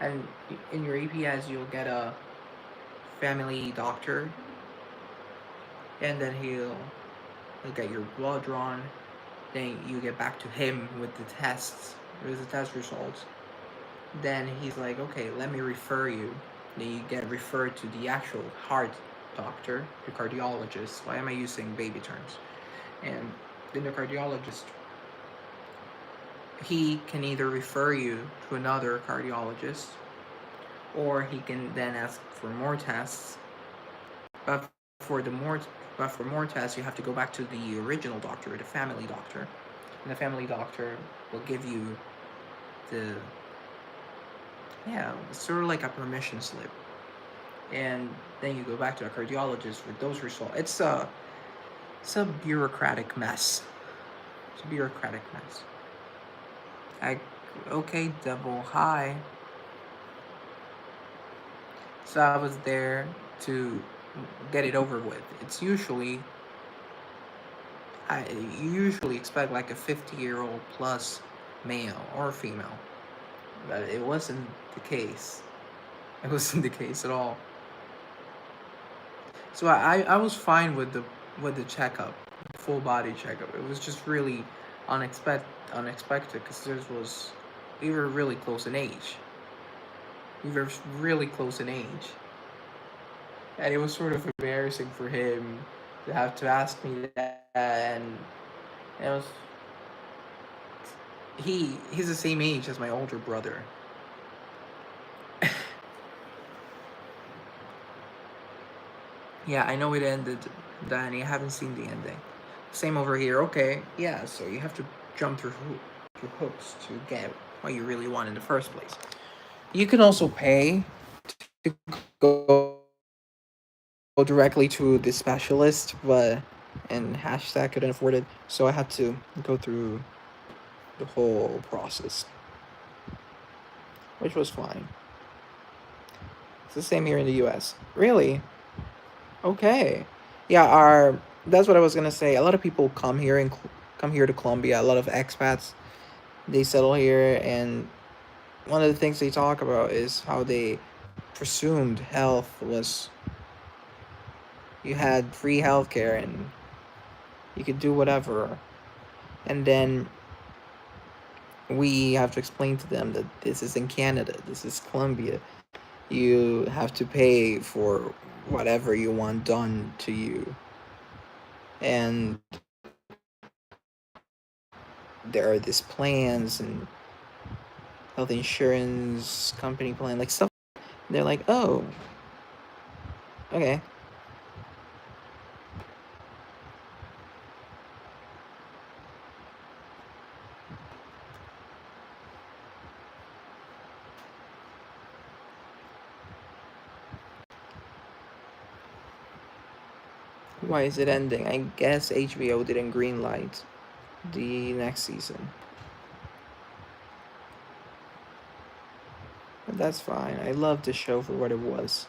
and in your EPS you'll get a family doctor, and then he'll get your blood drawn. Then you get back to him with the tests, with the test results. Then he's like, okay, let me refer you. Then you get referred to the actual heart doctor, the cardiologist. Why am I using baby terms? And then the cardiologist, he can either refer you to another cardiologist, or he can then ask for more tests. But for the more but for more tests, you have to go back to the original doctor, the family doctor, and the family doctor will give you the sort of like a permission slip, and then you go back to a cardiologist with those results. It's a bureaucratic mess. It's a bureaucratic mess. Okay, double hi. So I was there to get it over with. I usually expect like a 50-year-old plus male or female, but it wasn't the case. It wasn't the case at all. So I was fine with the checkup, full body checkup. It was just really unexpected because we were really close in age. We were really close in age, and it was sort of embarrassing for him to have to ask me that, and it was he's the same age as my older brother. Yeah, I know it ended, Danny. I haven't seen the ending. Same over here. Okay, yeah. So you have to jump through hoops to get what you really want in the first place. You can also pay to go directly to the specialist, but and hashtag couldn't afford it, so I had to go through the whole process, which was fine. It's the same here in the U.S. Really? Okay. Yeah, our that's what I was gonna say. A lot of people come here to Colombia. A lot of expats, they settle here, and one of the things they talk about is how they presumed health was, you had free healthcare and you could do whatever, and then we have to explain to them that this is in Canada, this is Colombia. You have to pay for whatever you want done to you, and there are these plans and health insurance company plan, like stuff. They're like, oh, okay. Why is it ending? I guess HBO didn't greenlight the next season. But that's fine. I love the show for what it was.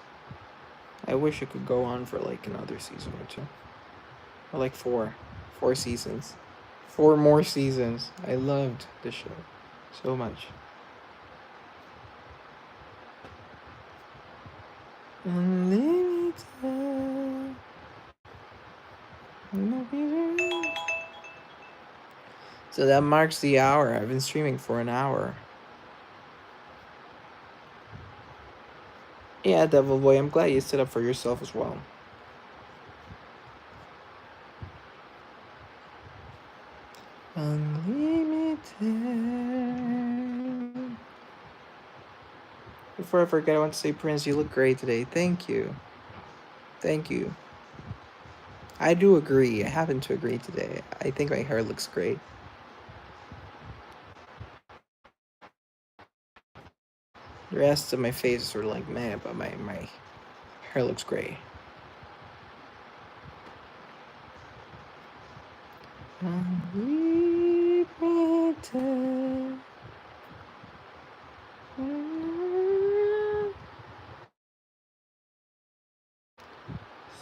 I wish it could go on for like another season or two. Or like four. 4 seasons. 4 more seasons. I loved the show so much. Unlimited. So that marks the hour. I've been streaming for an hour. Yeah, Devil Boy, I'm glad you stood up for yourself as well. Unlimited. Before I forget, I want to say, Prince, you look great today. Thank you. Thank you. I do agree. I happen to agree today. I think my hair looks great. The rest of my face is sort of like meh, but my hair looks great. Unlimited.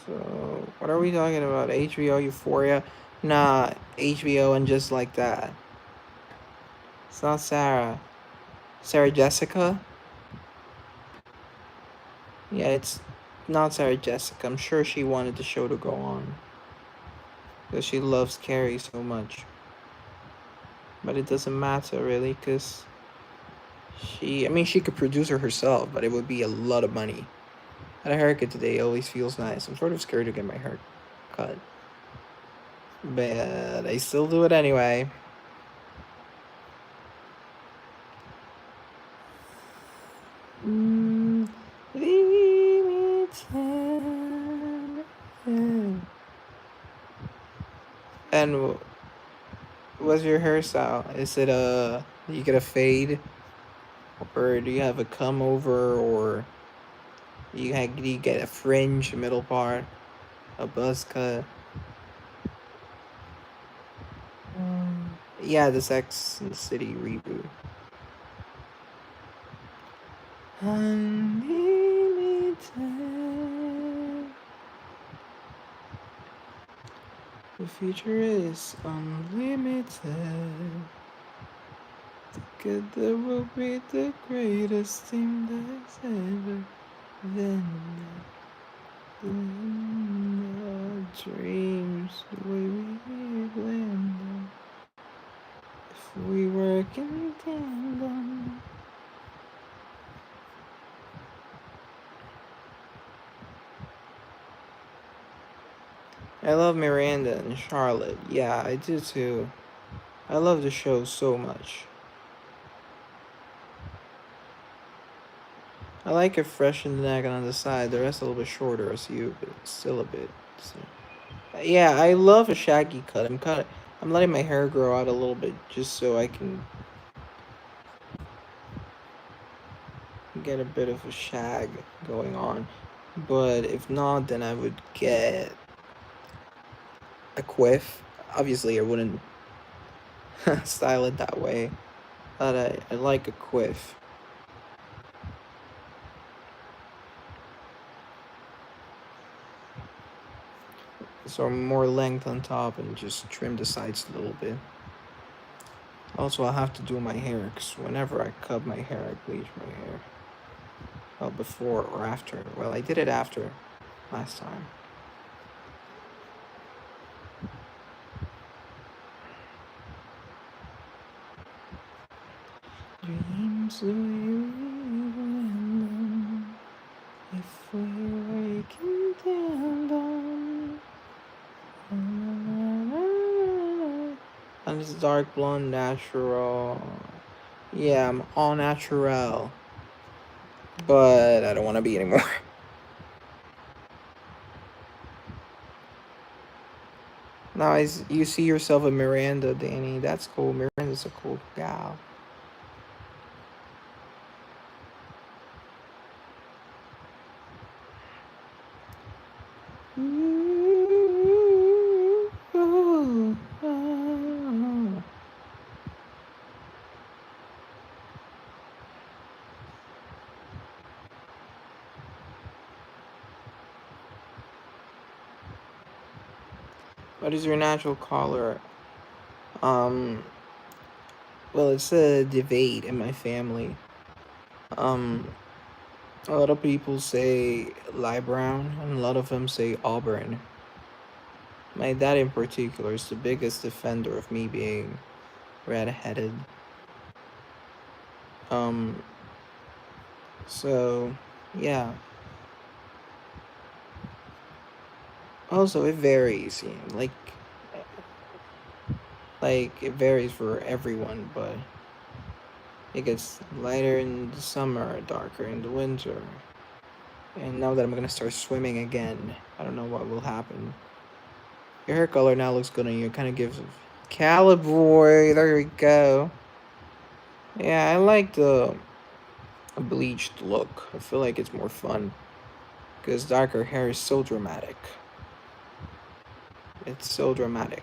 So, what are we talking about? HBO Euphoria? Nah, HBO and Just Like That. It's not Sarah. Sarah Jessica? Yeah, it's not Sarah Jessica. I'm sure she wanted the show to go on, because she loves Carrie so much. But it doesn't matter really, because she could produce her herself, but it would be a lot of money. Had a haircut today, always feels nice. I'm sort of scared to get my hair cut, but I still do it anyway. And what's your hairstyle? Is it you get a fade, or do you have a come over, or do you get a fringe middle part, a buzz cut? Yeah, the Sex and the City reboot. Unlimited. The future is unlimited. Together will be the greatest team that's ever been. The dreams, the way we blend them. If we work in tandem. I love Miranda and Charlotte. Yeah, I do too. I love the show so much. I like it fresh in the neck and on the side. The rest a little bit shorter as you, but still a bit. So. Yeah, I love a shaggy cut. I'm letting my hair grow out a little bit just so I can get a bit of a shag going on. But if not, then I would get a quiff. Obviously, I wouldn't style it that way. But I like a quiff. So more length on top and just trim the sides a little bit. Also, I'll have to do my hair because whenever I cut my hair, I bleach my hair. Well, before or after. Well, I did it after last time. Dreams the way we them if we waking them down. And it's dark blonde natural. Yeah, I'm all natural. But I don't want to be anymore. Now, you see yourself a Miranda, Danny. That's cool. Miranda's a cool gal. What is your natural color? Um, well, it's a debate in my family. Um, a lot of people say light brown, and a lot of them say auburn. My dad, in particular, is the biggest defender of me being red-headed. Um, so yeah. Also, it varies. You know, like it varies for everyone, but it gets lighter in the summer, darker in the winter. And now that I'm gonna start swimming again, I don't know what will happen. Your hair color now looks good on you. It kind of gives Caliboy. There we go. Yeah, I like the bleached look. I feel like it's more fun because darker hair is so dramatic. It's so dramatic.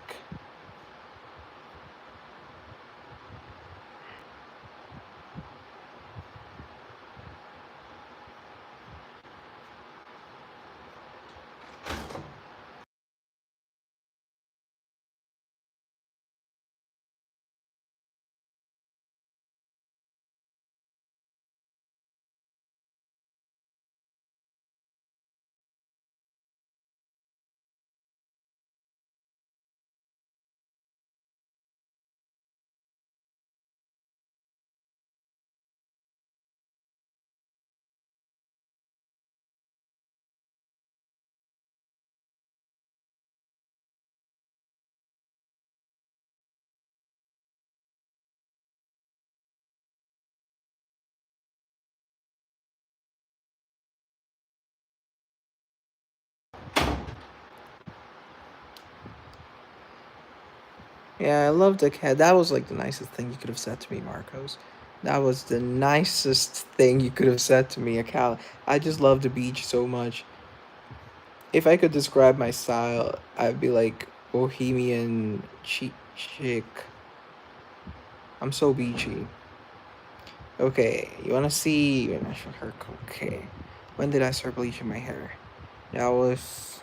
Yeah, I love the cat. That was like the nicest thing you could have said to me, Marcos. That was the nicest thing you could have said to me, Akal. I just love the beach so much. If I could describe my style, I'd be like bohemian cheap chick. I'm so beachy. Okay, you wanna see my natural hair? Okay, when did I start bleaching my hair? That was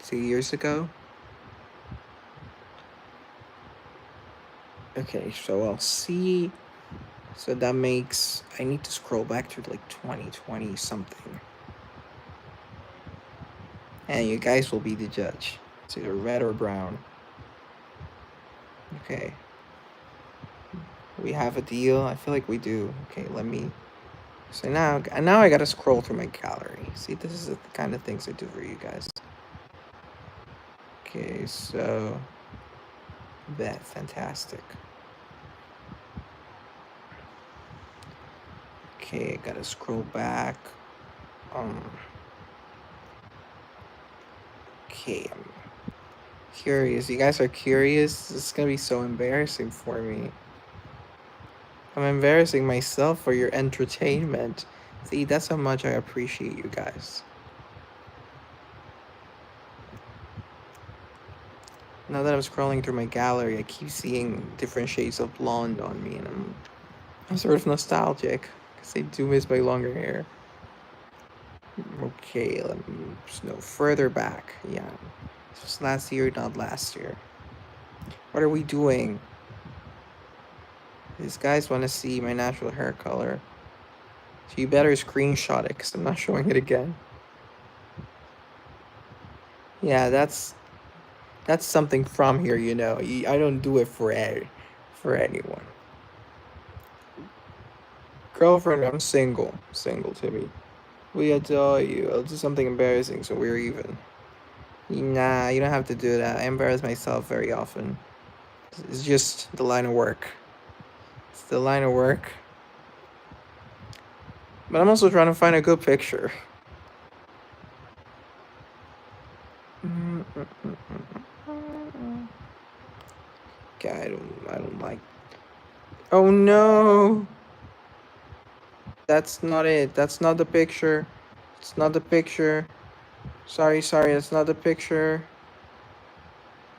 2 years ago. Okay, so I'll see. So that makes I need to scroll back to like 2020 something, and you guys will be the judge. It's either red or brown. Okay, we have a deal. I feel like we do. Okay, let me. So now I gotta scroll through my gallery. See, this is the kind of things I do for you guys. Okay, so that fantastic. Okay, gotta scroll back. Um. Okay, I'm curious. You guys are curious. This is gonna be so embarrassing for me. I'm embarrassing myself for your entertainment. See, that's how much I appreciate you guys. Now that I'm scrolling through my gallery, I keep seeing different shades of blonde on me, and I'm sort of nostalgic because I do miss my longer hair. Okay, let me just no further back. Yeah, this was last year, not last year. What are we doing? These guys want to see my natural hair color. So you better screenshot it because I'm not showing it again. Yeah, that's something from here, you know. I don't do it for anyone. Girlfriend, I'm single. Single, Timmy. We adore you. I'll do something embarrassing so we're even. Nah, you don't have to do that. I embarrass myself very often. It's just the line of work. It's the line of work. But I'm also trying to find a good picture. Okay, I don't like. Oh no! That's not it. That's not the picture. It's not the picture. Sorry, that's not the picture.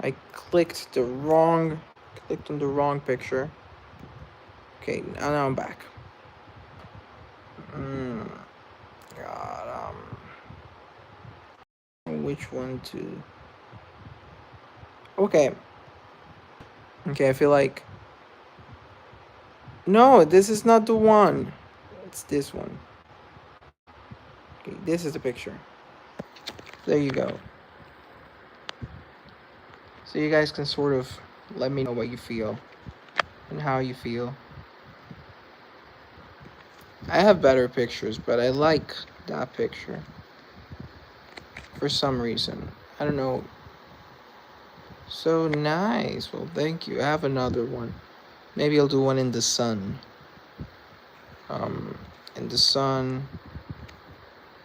I clicked on the wrong picture. Okay, now I'm back. God, which one to? Okay. Okay, I feel like. No, this is not the one. It's this one. Okay, this is the picture. There you go. So you guys can sort of let me know what you feel and how you feel. I have better pictures, but I like that picture for some reason. I don't know. So nice. Well, thank you. I have another one. Maybe I'll do one in the sun. In the sun.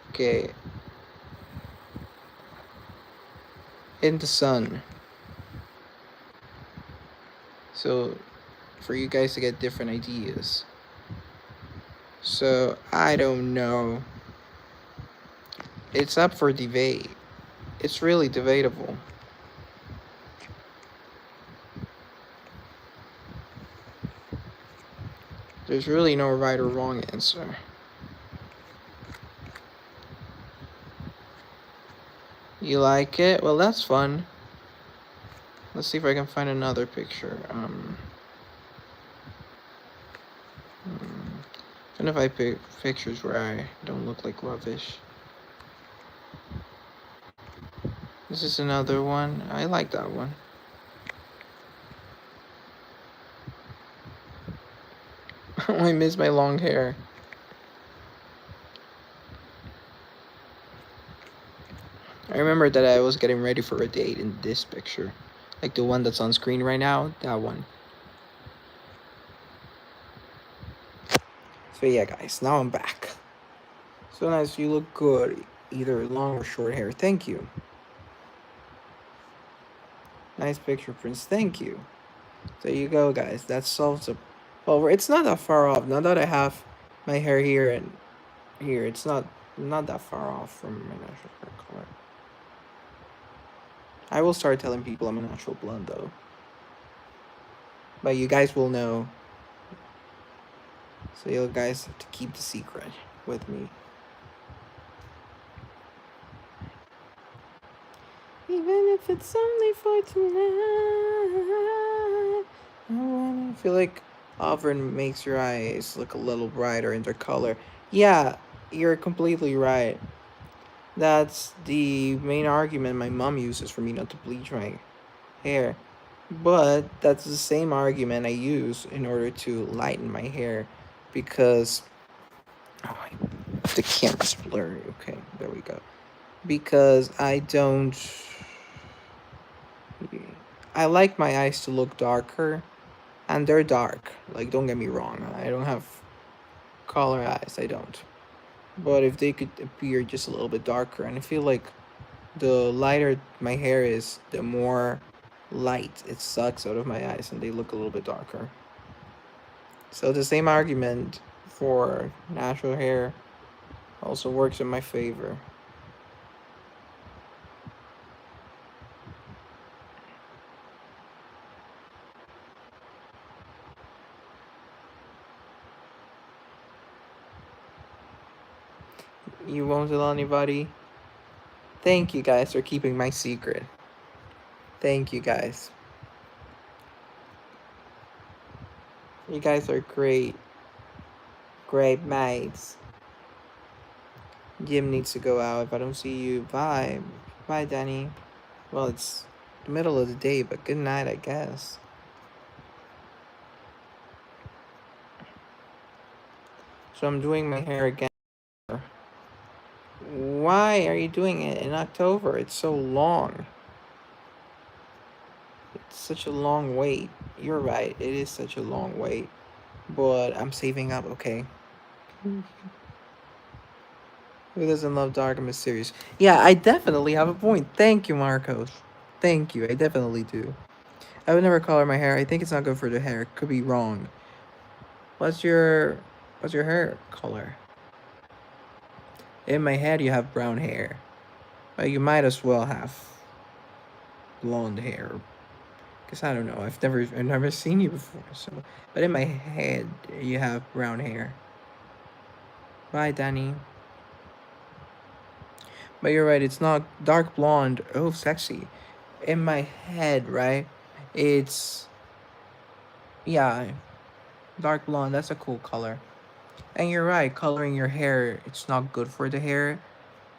Okay. In the sun. So, for you guys to get different ideas. So, I don't know. It's up for debate. It's really debatable. There's really no right or wrong answer. You like it? Well, that's fun. Let's see if I can find another picture. And if I pick pictures where I don't look like rubbish. This is another one. I like that one. I miss my long hair. I remember that I was getting ready for a date in this picture. Like the one that's on screen right now, that one. So yeah, guys, now I'm back. So nice, you look good. Either long or short hair. Thank you. Nice picture, Prince. Thank you. There you go, guys. That solves the. Well, it's not that far off. Now that I have my hair here and here, it's not that far off from my natural hair color. I will start telling people I'm a natural blonde, though. But you guys will know. So you guys have to keep the secret with me. Even if it's only for tonight. I feel like Auburn makes your eyes look a little brighter in their color. Yeah, you're completely right. That's the main argument my mom uses for me not to bleach my hair. But that's the same argument I use in order to lighten my hair because the camera's blurry. Okay, there we go. Because I like my eyes to look darker, and they're dark. Like, don't get me wrong, I don't have color eyes, I don't. But if they could appear just a little bit darker, and I feel like the lighter my hair is, the more light it sucks out of my eyes, and they look a little bit darker. So the same argument for natural hair also works in my favor. You won't tell anybody? Thank you guys for keeping my secret. Thank you guys. You guys are great. Great mates. Jim needs to go out. If I don't see you, bye. Bye, Danny. Well, it's the middle of the day, but good night, I guess. So I'm doing my hair again. Why are you doing it in October? It's so long. It's such a long wait. You're right. It is such a long wait. But I'm saving up, okay? Who doesn't love dark and mysterious? Yeah, I definitely have a point. Thank you, Marcos. Thank you. I definitely do. I would never color my hair. I think it's not good for the hair. Could be wrong. What's your hair color? In my head, you have brown hair. But you might as well have blonde hair. Cause I don't know. I've never seen you before. So, but in my head, you have brown hair. Bye, Danny. But you're right. It's not dark blonde. Oh, sexy. In my head, right? It's yeah, dark blonde. That's a cool color. And you're right. Coloring your hair, it's not good for the hair.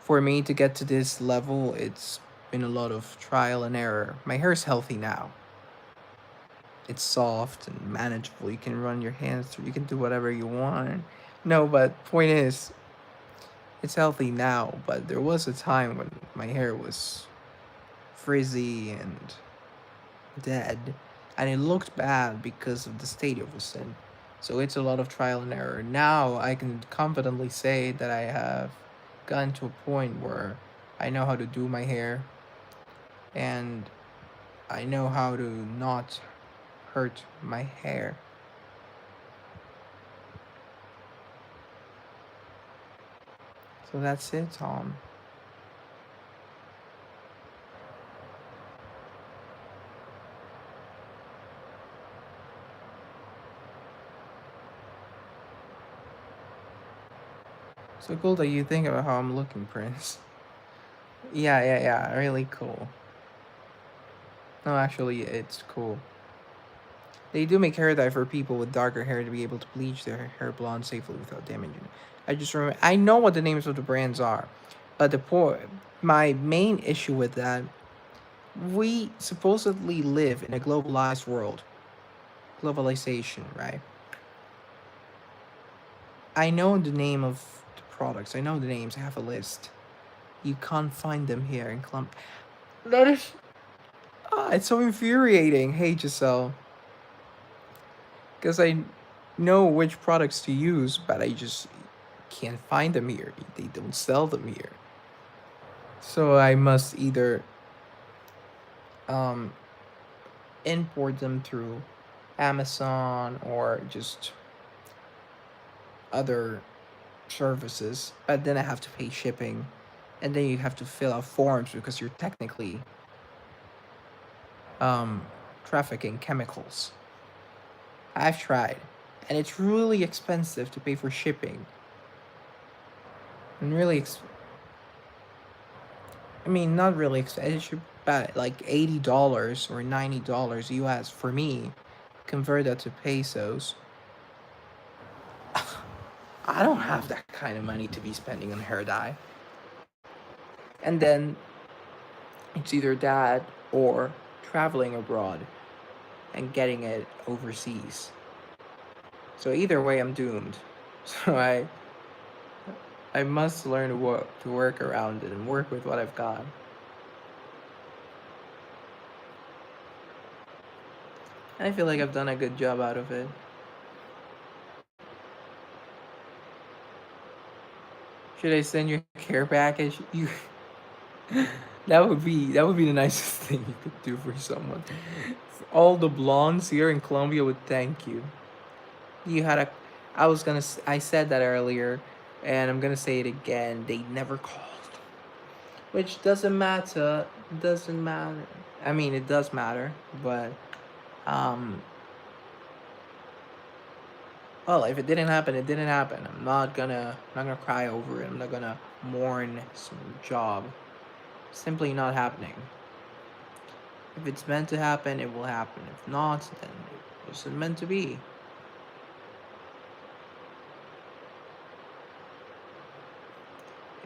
For me to get to this level, it's been a lot of trial and error. My hair's healthy now. It's soft and manageable. You can run your hands through. You can do whatever you want. No, but point is, it's healthy now. But there was a time when my hair was frizzy and dead, and it looked bad because of the state it was in. So it's a lot of trial and error. Now I can confidently say that I have gotten to a point where I know how to do my hair, and I know how to not hurt my hair. So that's it, Tom. So cool that you think about how I'm looking, Prince. Yeah. Really cool. No, actually, it's cool. They do make hair dye for people with darker hair to be able to bleach their hair blonde safely without damaging it. I just remember. I know what the names of the brands are, but my main issue with that, we supposedly live in a globalized world. Globalization, right? I know the name of the products. I know the names. I have a list. You can't find them here in Clump. That is. It's so infuriating. Hey, Giselle. Because I know which products to use, but I just can't find them here. They don't sell them here. So I must either um, import them through Amazon or just other services. But then I have to pay shipping. And then you have to fill out forms because you're technically um, trafficking chemicals. I've tried. And it's really expensive to pay for shipping. And really I mean, not really expensive, but like $80 or $90 US for me. Convert that to pesos. I don't have that kind of money to be spending on hair dye. And then it's either that or traveling abroad and getting it overseas. So either way, I'm doomed. So I must learn to work around it and work with what I've got. And I feel like I've done a good job out of it. Should I send you a care package? You that would be the nicest thing you could do for someone. All the blondes here in Colombia would thank you. You had a I said that earlier and I'm gonna say it again. They never called. Which doesn't matter. Doesn't matter. I mean it does matter, but um Well, if it didn't happen, it didn't happen. I'm not gonna cry over it. I'm not gonna mourn some job. Simply not happening. If it's meant to happen, it will happen. If not, then it wasn't meant to be.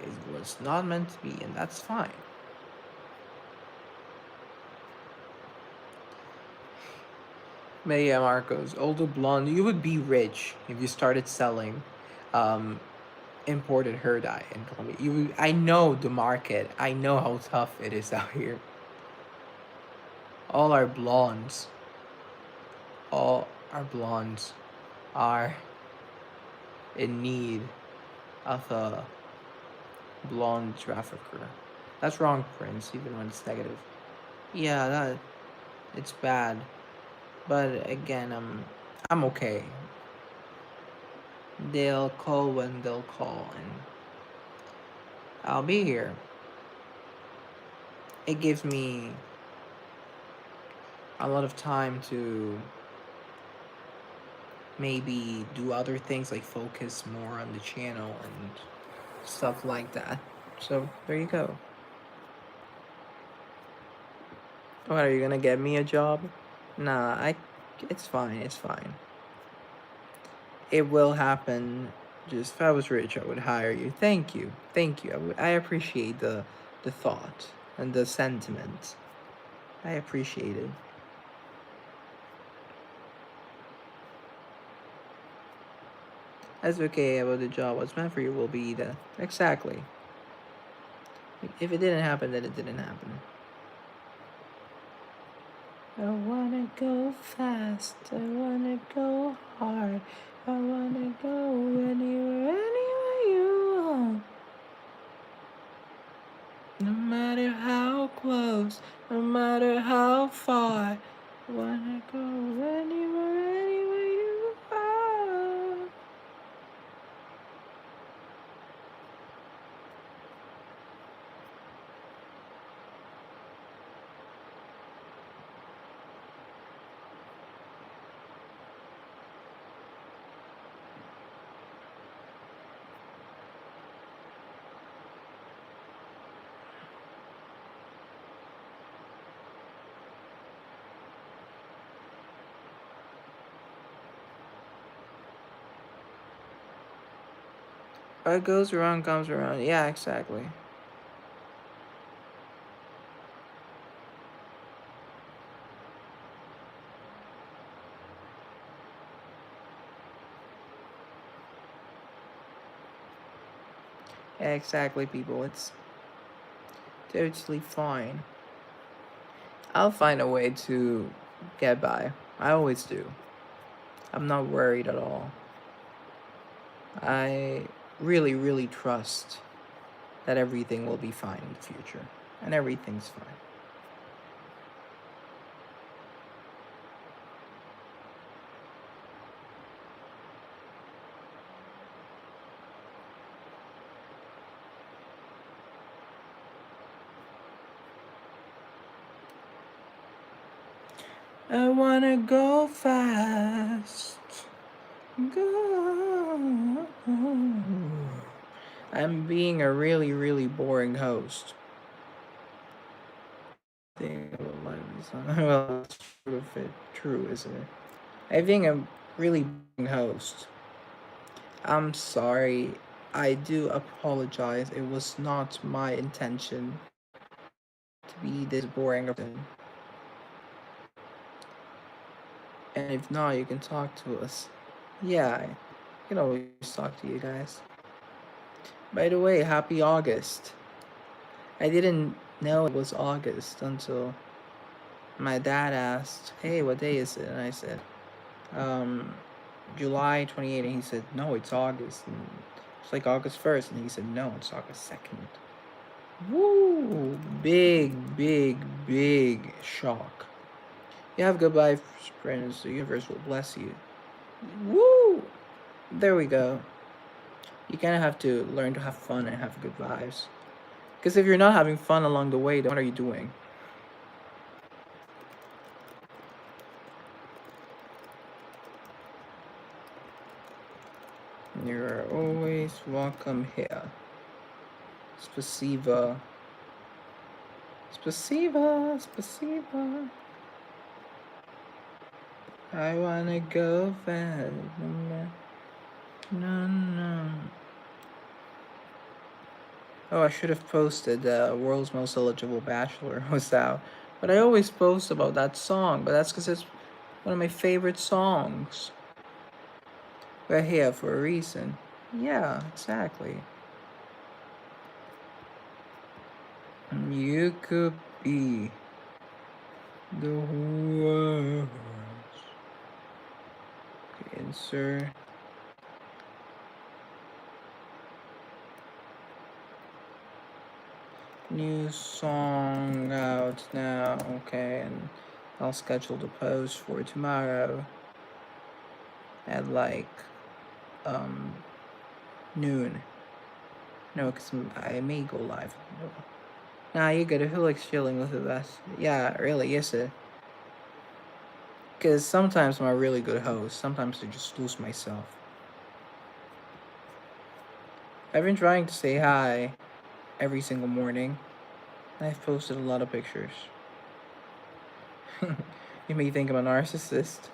It was not meant to be, and that's fine. But yeah, Marcos, older blonde, you would be rich if you started selling um, imported hair dye in Colombia. I know the market. I know how tough it is out here. All our blondes, all our blondes are in need of a blonde trafficker. That's wrong, Prince, even when it's negative. Yeah, that it's bad. But again, I'm okay. They'll call when they'll call, and I'll be here. It gives me a lot of time to maybe do other things like focus more on the channel and stuff like that. So there you go. What, are you gonna get me a job? Nah, it's fine, it's fine. It will happen. Just if I was rich, I would hire you. Thank you, thank you. I appreciate the thought and the sentiment. I appreciate it. That's okay about the job. What's meant for you will be the exactly. If it didn't happen, then it didn't happen. I wanna go fast. I wanna go hard. I wanna go anywhere you want. No matter how close, no matter how far. I wanna go anywhere you are. What goes around comes around. Yeah, exactly. Yeah, exactly, people. It's totally fine. I'll find a way to get by. I always do. I'm not worried at all. I really, really trust that everything will be fine in the future. And everything's fine. I wanna go fast. Go. I'm being a really, really boring host. Well, it's sort of true, isn't it? I think I'm really boring host. I'm sorry. I do apologize. It was not my intention to be this boring. And if not, you can talk to us. Yeah, I can always talk to you guys. By the way, happy August. I didn't know it was August until my dad asked, "Hey, what day is it?" And I said, um, July 28th. And he said, "No, it's August." And it's like August 1st. And he said, "No, it's August 2nd." Woo! Big, big, big shock. You have goodbye, friends. The universe will bless you. Woo! There we go. You kind of have to learn to have fun and have good vibes. Because if you're not having fun along the way, then what are you doing? always welcome here. Spasiba. Spasiba, spasiba. I wanna go fast. No, no. Oh, I should have posted World's Most Eligible Bachelor was out. But I always post about that song, but that's because it's one of my favorite songs. We're here for a reason. Yeah, exactly. You could be the world. Okay, insert. New song out now. Okay, and I'll schedule the post for tomorrow at like noon. No, because I may go live. Nah, you're good. I feel like chilling with the best. Yeah, really, yes, sir. Because sometimes I'm a really good host. Sometimes I just lose myself. I've been trying to say hi every single morning. I've posted a lot of pictures. You may think I'm a narcissist.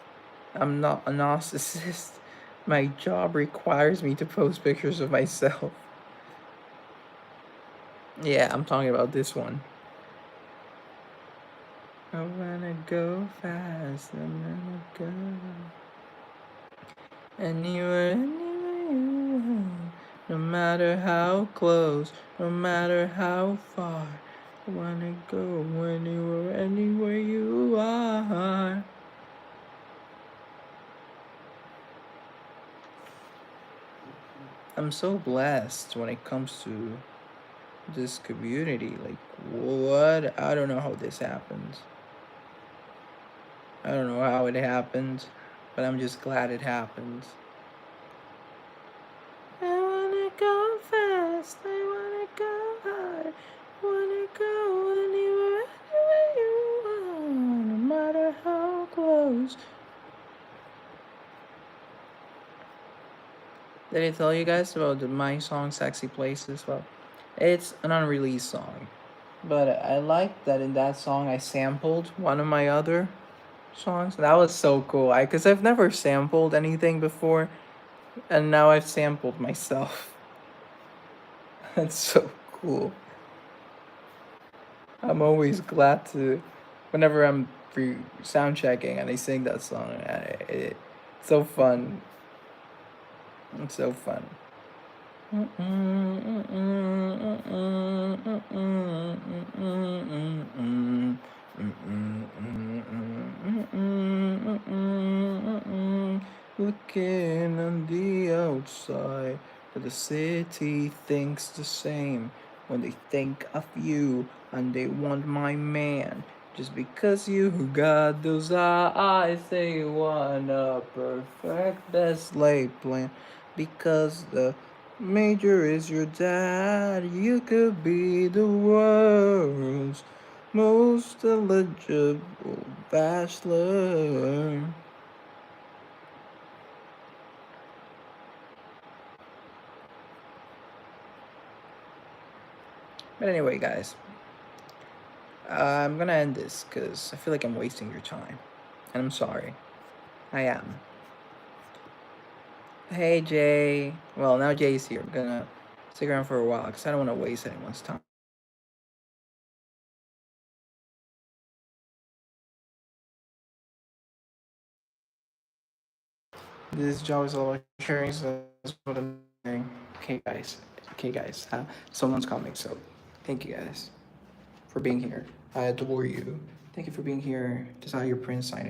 I'm not a narcissist. My job requires me to post pictures of myself. Yeah, I'm talking about this one. I wanna go fast, I wanna go anywhere, anywhere you want. No matter how close, no matter how far. I wanna go anywhere, anywhere you are. I'm so blessed when it comes to this community. Like, what? I don't know how this happens. I don't know how it happened, but I'm just glad it happened. I wanna go fast, I wanna go hard, wanna go anywhere, anywhere you want, no matter how close. Did I tell you guys about my song Sexy Places? Well, it's an unreleased song. But I like that in that song I sampled one of my other songs. That was so cool. Because I've never sampled anything before, and now I've sampled myself. That's so cool. I'm always glad to, whenever I'm free sound checking and I sing that song. It's so fun. It's so fun. Looking on the outside, but the city thinks the same when they think of you and they want my man. Just because you got those eyes, they want a perfect best laid plan. Because the major is your dad, you could be the world's most eligible bachelor. But anyway, guys, I'm gonna end this because I feel like I'm wasting your time. And I'm sorry. I am. Hey, Jay. Well, now Jay's here. I'm gonna stick around for a while because I don't want to waste anyone's time. This job is all about sharing, so that's what I'm doing. Okay, guys. Okay, guys. Someone's coming, so thank you guys for being here. I adore you. Thank you for being here. Desire Prince signing.